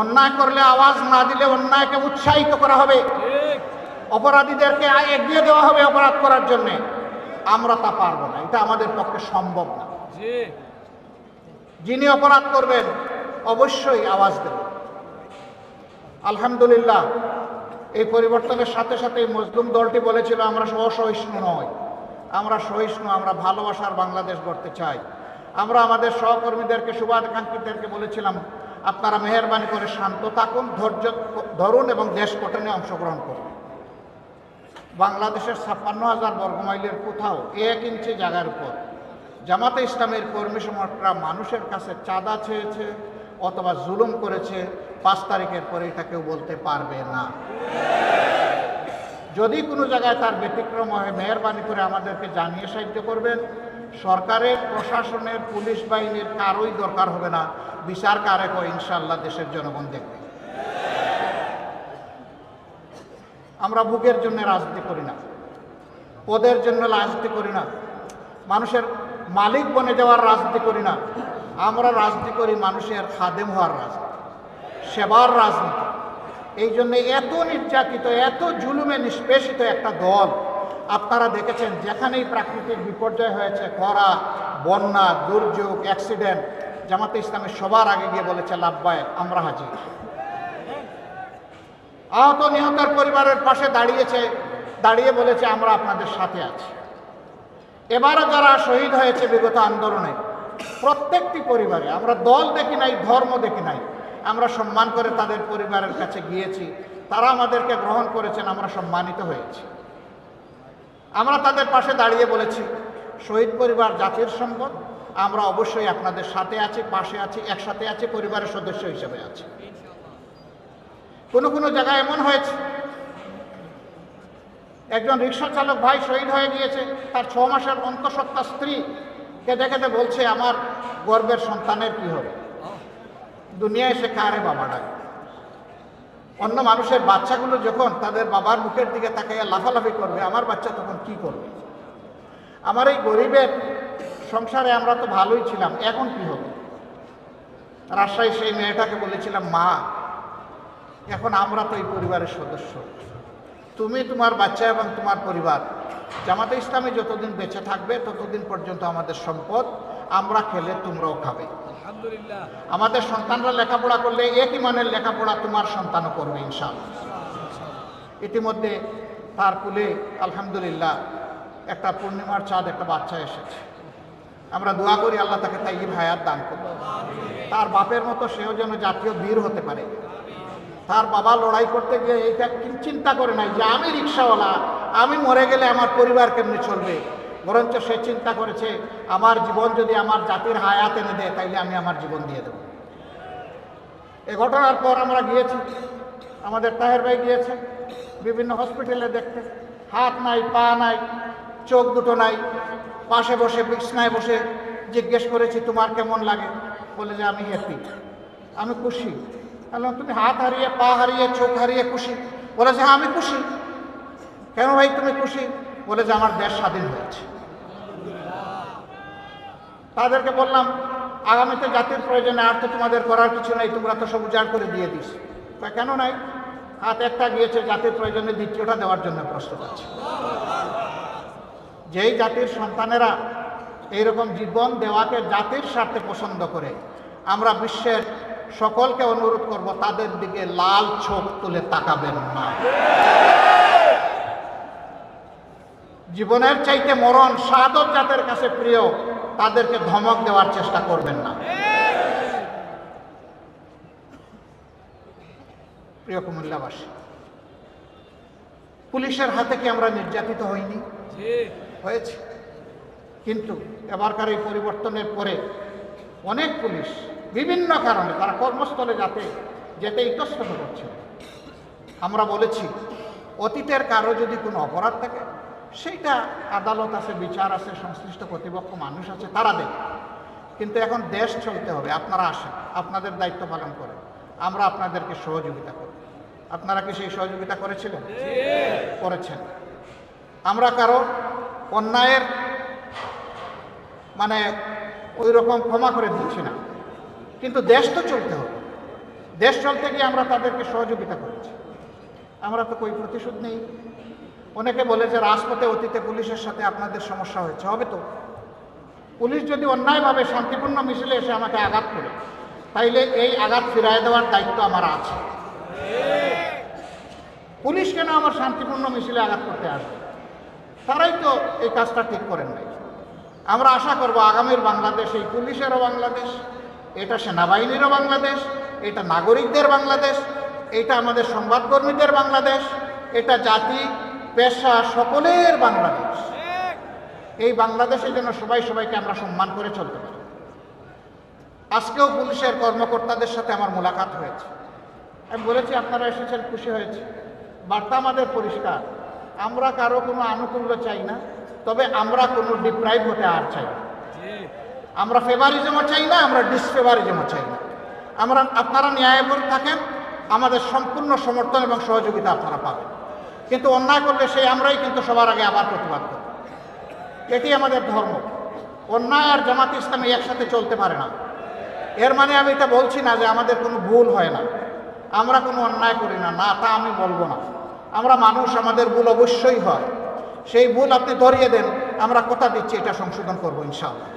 অন্যায় করলে আওয়াজ না দিলে অন্যায়কে উৎসাহিত করা হবে, অপরাধীদেরকে এগিয়ে দেওয়া হবে অপরাধ করার জন্য, আমরা তা পারবো না, এটা আমাদের পক্ষে সম্ভব না। যিনি অপরাধ করবেন অবশ্যই আওয়াজ দেবেন। আলহামদুলিল্লাহ, এই পরিবর্তনের সাথে সাথে মজলুম দলটি বলেছিল আমরা অসহিষ্ণু নই, আমরা সহিষ্ণু, আমরা ভালোবাসার বাংলাদেশ গড়তে চাই। আমরা আমাদের সহকর্মীদেরকে, শুভাকাঙ্ক্ষীদেরকে বলেছিলাম আপনারা মেহেরবানি করে শান্ত থাকুন, ধৈর্য ধরুন এবং দেশ গঠনে অংশগ্রহণ করুন। বাংলাদেশের 56,000 বর্গমাইলের কোথাও 1 ইঞ্চি জায়গার উপর জামাতে ইসলামের কর্মী সমর্থকরা মানুষের কাছে চাঁদা চেয়েছে অথবা জুলুম করেছে, 5 তারিখের পরে এটা কেউ বলতে পারবে না। যদি কোনো জায়গায় তার ব্যতিক্রম হয়, মেহেরবানি করে আমাদেরকে জানিয়ে সাহায্য করবেন। সরকারের, প্রশাসনের, পুলিশ বাহিনীর কারোই দরকার হবে না, বিচার কারেকও ইনশাআল্লাহ দেশের জনগণ দেখবে। আমরা ভোগের জন্য রাজনীতি করি না, পদের জন্য রাজনীতি করি না, মানুষের মালিক বনে যাওয়ার রাজনীতি করি না। আমরা রাজনীতি করি মানুষের খাদেম হওয়ার রাজনীতি, সেবার রাজনীতি। এই জন্য এত নির্যাতিত, এত জুলুমে নিষ্পেষিত একটা দল আপনারা দেখেছেন, যেখানেই প্রাকৃতিক বিপর্যয় হয়েছে, খরা, বন্যা, দুর্যোগ, অ্যাক্সিডেন্ট, জামাতে ইসলামের সবার আগে গিয়ে বলেছে লাভবায়ক, আমরা হাজির। আহত নিহতের পরিবারের পাশে দাঁড়িয়ে বলেছে আমরা আপনাদের সাথে আছি। এবারও যারা শহীদ হয়েছে বিগত আন্দোলনে, প্রত্যেকটি পরিবারে, আমরা দল দেখি নাই, ধর্ম দেখি নাই, আমরা সম্মান করে তাদের পরিবারের কাছে গিয়েছি, তারা আমাদেরকে গ্রহণ করেছেন, আমরা সম্মানিত হয়েছি। আমরা তাদের পাশে দাঁড়িয়ে বলেছি শহীদ পরিবার জাতির সম্পদ, আমরা অবশ্যই আপনাদের সাথে আছি, পাশে আছি, একসাথে আছি, পরিবারের সদস্য হিসেবে আছি। কোনো কোনো জায়গায় এমন হয়েছে একজন রিক্সা চালক ভাই শহীদ হয়ে গিয়েছে, তার 6 মাসের অন্তঃসত্ত্বা স্ত্রী কেঁদে কেঁদে বলছে আমার গর্বের সন্তানের কি হবে। দুনিয়ায় সে কারে বাবা ডাকে। অন্য মানুষের বাচ্চাগুলো যখন তাদের বাবার মুখের দিকে তাকাইয়া লাফালাফি করবে, আমার বাচ্চা তখন কি করবে? আমার এই গরিবের সংসারে আমরা তো ভালোই ছিলাম, এখন কি হবে? রাজশাহী সেই মেয়েটাকে বলেছিলাম মা, এখন আমরা তো এই পরিবারের সদস্য, তুমি, তোমার বাচ্চা এবং তোমার পরিবার, জামাতে ইসলামী যতদিন বেঁচে থাকবে ততদিন পর্যন্ত আমাদের সম্পদ, আমরা খেলে তোমরাও খাবে। আমাদের সন্তানরা লেখাপড়া করলে একই মানের লেখাপড়া তোমার সন্তানও করবে ইনশাআল্লাহ। ইতিমধ্যে তার কুলে আলহামদুলিল্লাহ একটা পূর্ণিমার চাঁদ, একটা বাচ্চা এসেছে। আমরা দোয়া করি আল্লাহ তাকে তাইয়িব হায়াত দান করবে। তার বাপের মতো সেও যেন জাতীয় বীর হতে পারে। তার বাবা লড়াই করতে গিয়ে এইটা চিন্তা করে নাই যে আমি রিক্সাওয়ালা, আমি মরে গেলে আমার পরিবার কেমনি চলবে, বরঞ্চ সে চিন্তা করেছে আমার জীবন যদি আমার জাতির হায়াত এনে দেয় তাইলে আমি আমার জীবন দিয়ে দেব। এ ঘটনার পর আমরা গিয়েছি, আমাদের তাহের ভাই গিয়েছে বিভিন্ন হসপিটালে দেখতে, হাত নাই, পা নাই, চোখ দুটো নাই, পাশে বসে বিছনায় বসে জিজ্ঞেস করেছি তোমার কেমন লাগে? বলে যে আমি হ্যাপি, আমি খুশি। বললাম তুমি হাত হারিয়ে, পা হারিয়ে, চোখ হারিয়ে খুশি? বলে যে হ্যাঁ আমি খুশি। কেন ভাই তুমি খুশি? বলে যে আমার দেশ স্বাধীন হয়েছে। তাদেরকে বললাম আগামীতে জাতির প্রয়োজনে আর তো তোমাদের করার কিছু নেই, তোমরা তো সব উজাড় করে দিয়ে দিস। কেন নাই? হাত একটা গিয়েছে, জাতির প্রয়োজনে দ্বিতীয়টা দেওয়ার জন্য প্রস্তুত আছে। যেই জাতির সন্তানেরা এইরকম জীবন দেওয়াকে জাতির স্বার্থে পছন্দ করে, আমরা বিশ্বের সকলকে অনুরোধ করব তাদের দিকে লাল চোখ তুলে তাকাবেন না। জীবনের চাইতে মরণ, শাহাদত যাদের কাছে প্রিয়, তাদেরকে ধমক দেওয়ার চেষ্টা করবেন না। প্রিয় কুমিল্লাবাসী, পুলিশের হাতে কি আমরা নির্যাতিত হইনি? হয়েছে। কিন্তু এবারকার এই পরিবর্তনের পরে অনেক পুলিশ বিভিন্ন কারণে তারা কর্মস্থলে যেতে ইতস্তত করছে। আমরা বলেছি অতীতের কারো যদি কোনো অপরাধ থাকে সেইটা আদালত আছে, বিচার আছে, সংশ্লিষ্ট কর্তৃপক্ষ মানুষ আছে, তারা দেবে। কিন্তু এখন দেশ চলতে হবে, আপনারা আসেন, আপনাদের দায়িত্ব পালন করেন, আমরা আপনাদেরকে সহযোগিতা করব। আপনারা কি সেই সহযোগিতা করেছিলেন? করেছেন। আমরা কারো অন্যায়ের ওই রকম ক্ষমা করে দিচ্ছি না, কিন্তু দেশ তো চলতে হবে। দেশ চলতে গিয়ে আমরা তাদেরকে সহযোগিতা করেছি। আমরা তো কই প্রতিশোধ নেই। অনেকে বলে যে রাজপথে অতীতে পুলিশের সাথে আপনাদের সমস্যা হয়েছে, হবে তো। পুলিশ যদি অন্যায়ভাবে শান্তিপূর্ণ মিছিলে এসে আমাকে আঘাত করে, তাইলে এই আঘাত ফিরায় দেওয়ার দায়িত্ব আমার আছে। পুলিশ কেন আমার শান্তিপূর্ণ মিছিলে আঘাত করতে আসবে? তারাই তো এই কাজটা ঠিক করেন নাই। আমরা আশা করব আগামীর বাংলাদেশ এই পুলিশেরও বাংলাদেশ, এটা সেনাবাহিনীরও বাংলাদেশ, এটা নাগরিকদের বাংলাদেশ, এটা আমাদের সংবাদকর্মীদের বাংলাদেশ, এটা জাতি পেশা সকলের বাংলাদেশ। এই বাংলাদেশের জন্য সবাই সবাইকে আমরা সম্মান করে চলতে পারি। আজকেও পুলিশের কর্মকর্তাদের সাথে আমার মোলাকাত হয়েছে। আমি বলেছি আপনারা এসেছেন, খুশি হয়েছে। বার্তা আমাদের পরিষ্কার, আমরা কারো কোনো আনুকূল্য চাই না, তবে আমরা কোনো ডিপ্রাইভ হতে আর চাই না। আমরা ফেভারিজমও চাই না, আমরা ডিসফেভারিজমও চাই না। আপনারা ন্যায়বদ্ধ থাকেন, আমাদের সম্পূর্ণ সমর্থন এবং সহযোগিতা আপনারা পাবেন। কিন্তু অন্যায় করলে সেই আমরাই কিন্তু সবার আগে আবার প্রতিবাদ করব। এটি আমাদের ধর্ম। অন্যায় আর জামাত ইসলামী একসাথে চলতে পারে না। এর মানে আমি এটা বলছি না যে আমাদের কোনো ভুল হয় না, আমরা কোনো অন্যায় করি না, না তা আমি বলবো না। আমরা মানুষ, আমাদের ভুল অবশ্যই হয়। সেই ভুল আপনি ধরিয়ে দেন, আমরা কথা দিচ্ছি এটা সংশোধন করবো ইনশাআল্লাহ।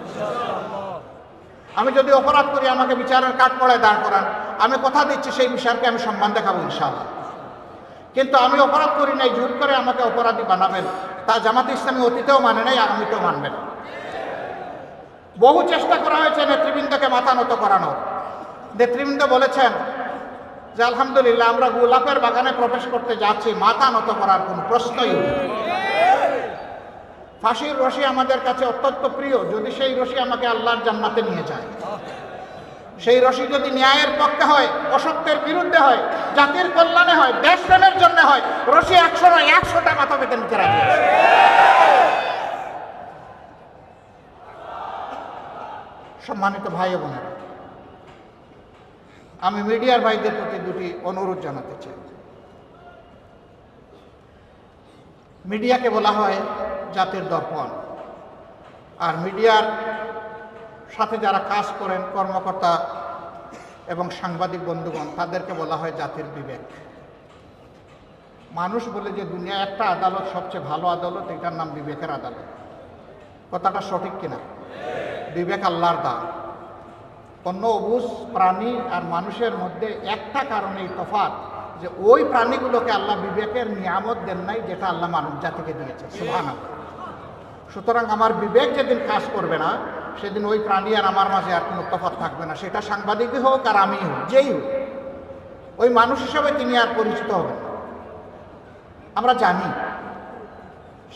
আমি যদি অপরাধ করি আমাকে বিচারের কাঠগড়ায় দাঁড় করান, আমি কথা দিচ্ছি সেই বিচারকে আমি সম্মান দেখাবো ইনশাআল্লাহ। কিন্তু আমি অপরাধ করি নাই, জোর করে আমাকে অপরাধী বানাবেন, তা জামাত ইসলামী অতীতেও মানে নাই, আগামীতেও মানবে না। বহু চেষ্টা করা হয়েছে নেতৃবৃন্দকে মাথা নত করানোর। নেতৃবৃন্দ বলেছেন যে আলহামদুলিল্লাহ আমরা গোলাপের বাগানে প্রবেশ করতে যাচ্ছি, মাথা নত করার কোনো প্রশ্নই নেই। ফাঁসির রশি আমাদের কাছে অত্যন্ত প্রিয়, যদি সেই রশি আমাকে আল্লাহর জান্নাতে নিয়ে যায়। সেই রশি যদি ন্যায়ের পক্ষে হয়, অসত্যের বিরুদ্ধে হয়, জাতির কল্যাণে হয়, দেশপ্রেমের জন্য হয়, রশি 100 নয় 100টা মাথা পেতে নিতে রাজি আছে। সম্মানিত ভাই ও বোনেরা, আমি মিডিয়ার ভাইদের প্রতি দুটি অনুরোধ জানাতে চাই। মিডিয়াকে বলা হয় জাতির দর্পণ, আর মিডিয়ার সাথে যারা কাজ করেন কর্মকর্তা এবং সাংবাদিক বন্ধুগণ, তাদেরকে বলা হয় জাতির বিবেক। মানুষ বলে যে দুনিয়া একটা আদালত সবচেয়ে ভালো আদালত, এটার নাম বিবেকের আদালত। কথাটা সঠিক কিনা? বিবেক আল্লাহর দান। অন্য অবুঝ প্রাণী আর মানুষের মধ্যে একটা কারণেই তফাৎ, যে ওই প্রাণীগুলোকে আল্লাহ বিবেকের নিয়ামত দেন নাই, যেটা আল্লাহ মানব জাতিকে দিয়েছে। সুবহানাল্লাহ। সুতরাং আমার বিবেক যেদিন কাজ করবে না, সেদিন ওই প্রাণী আর আমার মাঝে আর কোনো তফাৎ থাকবে না। সেটা সাংবাদিকই হোক আর আমি হোক, যেই হোক, ওই মানুষ হিসাবে তিনি আর পরিচিত হবেন। আমরা জানি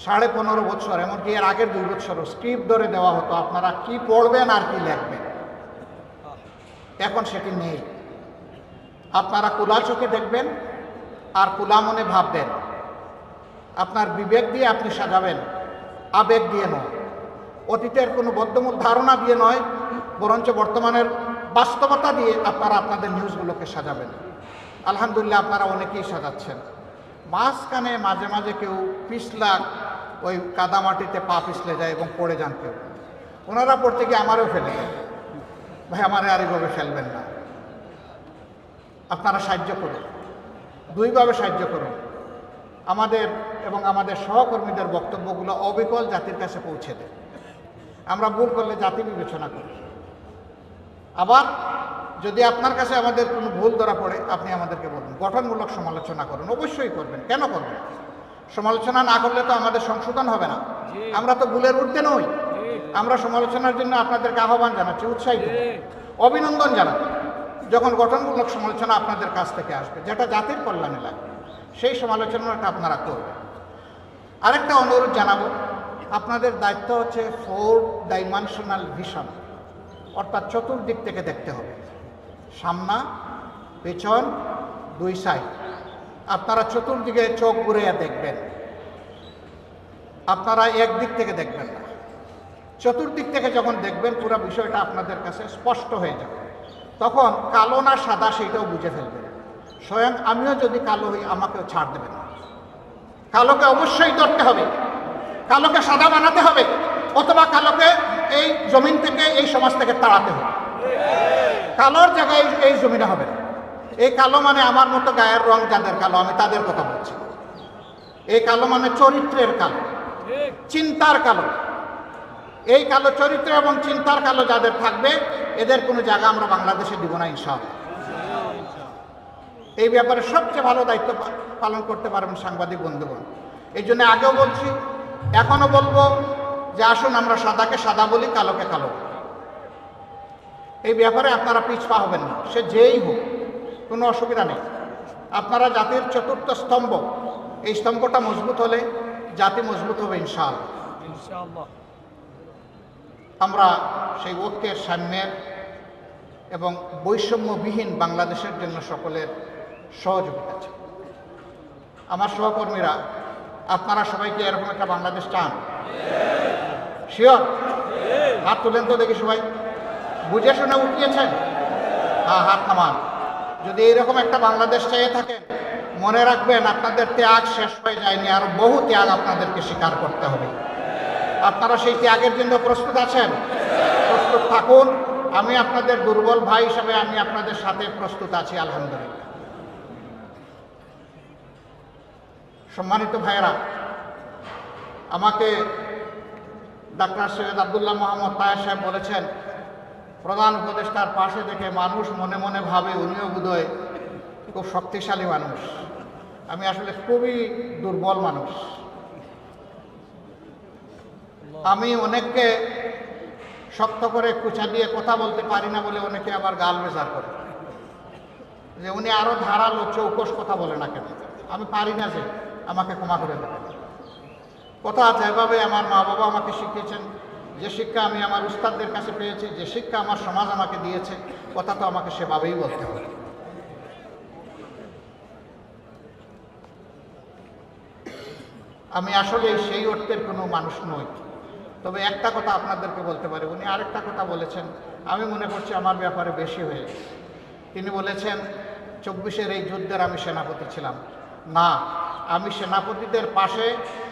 15.5 বছর, এমনকি এর আগের 2 বছরও স্ক্রিপ্ট ধরে দেওয়া হতো, আপনারা কি পড়বেন আর কি লিখবেন। এখন সেটি নেই। আপনারা খোলা চোখে দেখবেন আর খোলা মনে ভাববেন। আপনার বিবেক দিয়ে আপনি সাজাবেন, আবেগ দিয়ে নয়, অতীতের কোনো বদ্ধমূল ধারণা দিয়ে নয়, বরঞ্চ বর্তমানের বাস্তবতা দিয়ে আপনারা আপনাদের নিউজগুলোকে সাজাবেন। আলহামদুলিল্লাহ আপনারা অনেকেই সাজাচ্ছেন। মাঝখানে মাঝে মাঝে কেউ পিছলা, ওই কাদামাটিতে পা পিছলে যায় এবং পড়ে যান কেউ। ওনারা পড়তে গিয়ে আমারও ফেলে দেয়। ভাই আমারে আর এইভাবে ফেলবেন না, আপনারা সাহায্য করুন, দুইভাবে সাহায্য করুন। আমাদের এবং আমাদের সহকর্মীদের বক্তব্যগুলো অবিকল জাতির কাছে পৌঁছে দেয়। আমরা ভুল করলে জাতি বিবেচনা করি। আবার যদি আপনার কাছে আমাদের কোনো ভুল ধরা পড়ে, আপনি আমাদেরকে বলুন, গঠনমূলক সমালোচনা করুন, অবশ্যই করবেন। কেন করবেন? সমালোচনা না করলে তো আমাদের সংশোধন হবে না। আমরা তো ভুলের ঊর্ধ্বে নই। আমরা সমালোচনার জন্য আপনাদেরকে আহ্বান জানাচ্ছি, উৎসাহিত, অভিনন্দন জানাচ্ছি। যখন গঠনমূলক সমালোচনা আপনাদের কাছ থেকে আসবে, যেটা জাতির কল্যাণে লাগবে, সেই সমালোচনাটা আপনারা করবেন। আরেকটা অনুরোধ জানাবো, আপনাদের দায়িত্ব হচ্ছে 4 ডাইমেনশনাল ভিশন, অর্থাৎ চতুর্দিক থেকে দেখতে হবে। সামনা, পেছন, 2 সাইড। আপনারা চতুর্দিকে চোখ ঘুরিয়ে দেখবেন। আপনারা একদিক থেকে দেখবেন না, চতুর্দিক থেকে যখন দেখবেন পুরো বিষয়টা আপনাদের কাছে স্পষ্ট হয়ে যাবে। তখন কালো না সাদা সেইটাও বুঝে ফেলবেন। স্বয়ং আমিও যদি কালো হই, আমাকেও ছাড় দেবেন না। কালোকে অবশ্যই ধরতে হবে, কালোকে সাদা বানাতে হবে, অথবা কালোকে এই জমিন থেকে, এই সমাজ থেকে তাড়াতে হবে। কালোর জায়গায় এই জমিনে হবে না। এই কালো মানে আমার মতো গায়ের রং যাদের কালো, আমি তাদের কথা বলছি। এই কালো মানে চরিত্রের কালো, চিন্তার কালো। এই কালো চরিত্র এবং চিন্তার কালো যাদের থাকবে, এদের কোনো জায়গা আমরা বাংলাদেশে দিব না ইনশাআল্লাহ। এই ব্যাপারে সবচেয়ে ভালো দায়িত্ব পালন করতে পারবেন সাংবাদিক বন্ধুগণ। এই জন্য আগেও বলছি, এখনো বলবো যে আসুন আমরা সাদাকে সাদা বলি, কালোকে কালো। এই ব্যাপারে আপনারা পিছপা হবেন না, সে যেই হোক, কোনো অসুবিধা নেই। আপনারা জাতির চতুর্থ স্তম্ভ, এই স্তম্ভটা মজবুত হলে জাতি মজবুত হবে ইনশাআল্লাহ। আমরা সেই ঐক্যের, সাম্যের এবং বৈষম্যবিহীন বাংলাদেশের জন্য সকলের সহযোগিতা চাই। আমার সহকর্মীরা, আপনারা সবাইকে এরকম একটা বাংলাদেশ চান? শিওর? হাত তুলেন তো দেখি সবাই। বুঝে শুনে উঠিয়েছেন? হ্যাঁ, হাত নামান। যদি এইরকম একটা বাংলাদেশ চাইয়ে থাকেন, মনে রাখবেন আপনাদের ত্যাগ শেষ হয়ে যায়নি, আরো বহু ত্যাগ আপনাদেরকে স্বীকার করতে হবে। আপনারা সেই ত্যাগের জন্য প্রস্তুত আছেন? প্রস্তুত থাকুন। আমি আপনাদের দুর্বল ভাই হিসাবে আমি আপনাদের সাথে প্রস্তুত আছি, আলহামদুলিল্লাহ। সম্মানিত ভাইয়েরা, আমাকে ডাক্তার সৈয়দ আব্দুল্লাহ মোহাম্মদ তায়ের সাহেব বলেছেন, প্রধান উপদেষ্টার পাশে দেখে মানুষ মনে মনে ভাবে উনিও বোধহয় খুব শক্তিশালী মানুষ। আমি আসলে খুবই দুর্বল মানুষ। আমি অনেককে শক্ত করে কুচা দিয়ে কথা বলতে পারি না বলে অনেকে আবার গাল বেজার করে যে উনি আরো ধারালো চৌকস কথা বলে না কেন। আমি পারি না, যে আমাকে ক্ষমা করে দেবেন। কথা যেভাবে আমার মা বাবা আমাকে শিখিয়েছেন, যে শিক্ষা আমি আমার উস্তাদদের কাছে পেয়েছি, যে শিক্ষা আমার সমাজ আমাকে দিয়েছে, কথা তো আমাকে সেভাবেই বলতে হবে। আমি আসলে সেই অর্থের কোনো মানুষ নই। তবে একটা কথা আপনাদেরকে বলতে পারি, উনি আরেকটা কথা বলেছেন, আমি মনে করছি আমার ব্যাপারে বেশি হয়ে গেছে। তিনি বলেছেন 24-এর এই যুদ্ধের আমি সেনাপতি ছিলাম। না, আমি সেনাপতিদের পাশে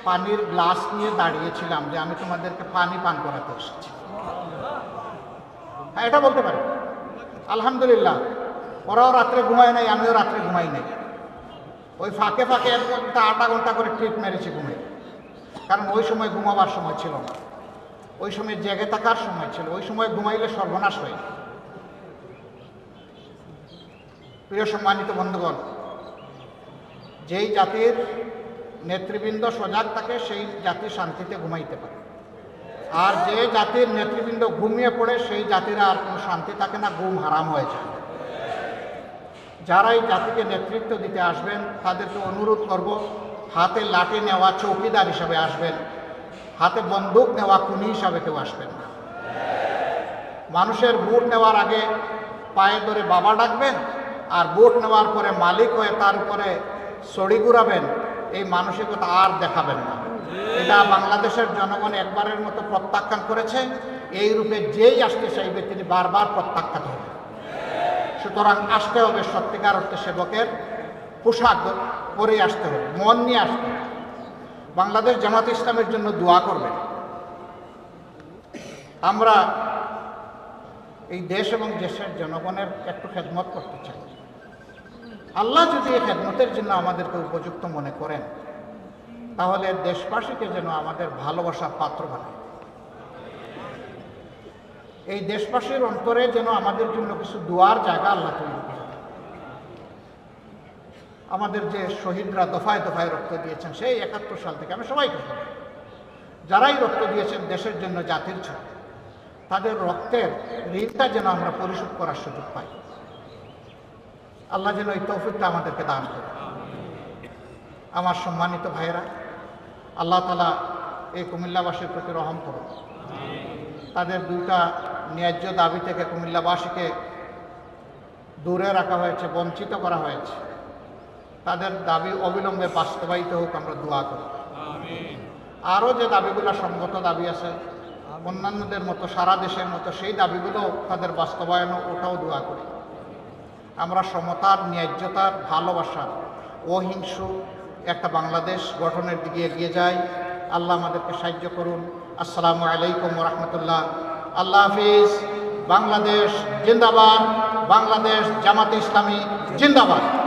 পানির গ্লাস নিয়ে দাঁড়িয়েছিলাম যে আমি তোমাদেরকে পানি পান করাতে এসেছি। হ্যাঁ, এটা বলতে পারি। আলহামদুলিল্লাহ, ওরাও রাত্রে ঘুমায় নাই, আমিও রাত্রে ঘুমাই নাই। ওই ফাঁকে ফাঁকে 1 ঘন্টা 8 ঘন্টা করে ট্রিপ মেরেছি ঘুমে, কারণ ওই সময় ঘুমাবার সময় ছিল না, ওই সময় জেগে থাকার সময় ছিল। ওই সময় ঘুমাইলে সর্বনাশ হয়। প্রিয় সম্মানিত বন্ধুগণ, যেই জাতির নেতৃবৃন্দ সজাগ থাকে সেই জাতি শান্তিতে ঘুমাইতে পারে, আর যে জাতির নেতৃবৃন্দ ঘুমিয়ে পড়ে সেই জাতির আর কোনো শান্তি থাকে না, ঘুম হারাম হয়ে যায়। যারা এই জাতিকে নেতৃত্ব দিতে আসবেন তাদেরকে অনুরোধ করব, হাতে লাঠি নেওয়া চৌকিদার হিসাবে আসবেন, হাতে বন্দুক নেওয়া খুনি হিসাবে কেউ আসবেন না। মানুষের ভোট নেওয়ার আগে পায়ে ধরে বাবা ডাকবেন, আর ভোট নেওয়ার পরে মালিক হয়ে তার উপরে ছড়ি ঘুরাবেন, এই মানসিকতা আর দেখাবেন না। এটা বাংলাদেশের জনগণ একবারের মতো প্রত্যাখ্যান করেছে। এই রূপে যেই আসতে চাইবে তিনি বারবার প্রত্যাখ্যাত হবে। সুতরাং আসতে হবে সত্যিকার অর্থে সেবকের পোশাক পরে আসতে হবে, মন নিয়ে আসতে হবে। বাংলাদেশ জামাত ইসলামের জন্য দোয়া করবেন। আমরা এই দেশ এবং দেশের জনগণের একটু খেদমত করতে চাই। আল্লাহ যদি এই খেদমতের জন্য আমাদেরকে উপযুক্ত মনে করেন, তাহলে দেশবাসীকে যেন আমাদের ভালোবাসার পাত্র বানায়। এই দেশবাসীর অন্তরে যেন আমাদের জন্য কিছু দোয়ার জায়গা আল্লাহ তৈরি করেন। আমাদের যে শহীদরা দফায় দফায় রক্ত দিয়েছেন সেই 71 সাল থেকে, আমি সবাইকে বলি, যারাই রক্ত দিয়েছেন দেশের জন্য, জাতির জন্য, তাদের রক্তের ঋণটা যেন আমরা পরিশোধ করার সুযোগ পাই। আল্লাহ যেন এই তৌফিকটা আমাদেরকে দান করে। আমার সম্মানিত ভাইয়েরা, আল্লাহ তাআলা এই কুমিল্লাবাসীর প্রতি রহম করুন। তাদের 2টা ন্যায্য দাবি থেকে কুমিল্লাবাসীকে দূরে রাখা হয়েছে, বঞ্চিত করা হয়েছে। তাদের দাবি অবিলম্বে বাস্তবায়িত হোক, আমরা দোয়া করি। আরও যে দাবিগুলো সঙ্গত দাবি আছে অন্যান্যদের মতো, সারা দেশের মতো, সেই দাবিগুলো তাদের বাস্তবায়ন, ওটাও দোয়া করি। আমরা সমতার, ন্যায্যতার, ভালোবাসার, অহিংস একটা বাংলাদেশ গঠনের দিকে এগিয়ে যাই। আল্লাহ আমাদেরকে সাহায্য করুন। আসসালামু আলাইকুম ওয়া রাহমাতুল্লাহ। আল্লাহ হাফিজ। বাংলাদেশ জিন্দাবাদ। বাংলাদেশ জামাতে ইসলামী জিন্দাবাদ।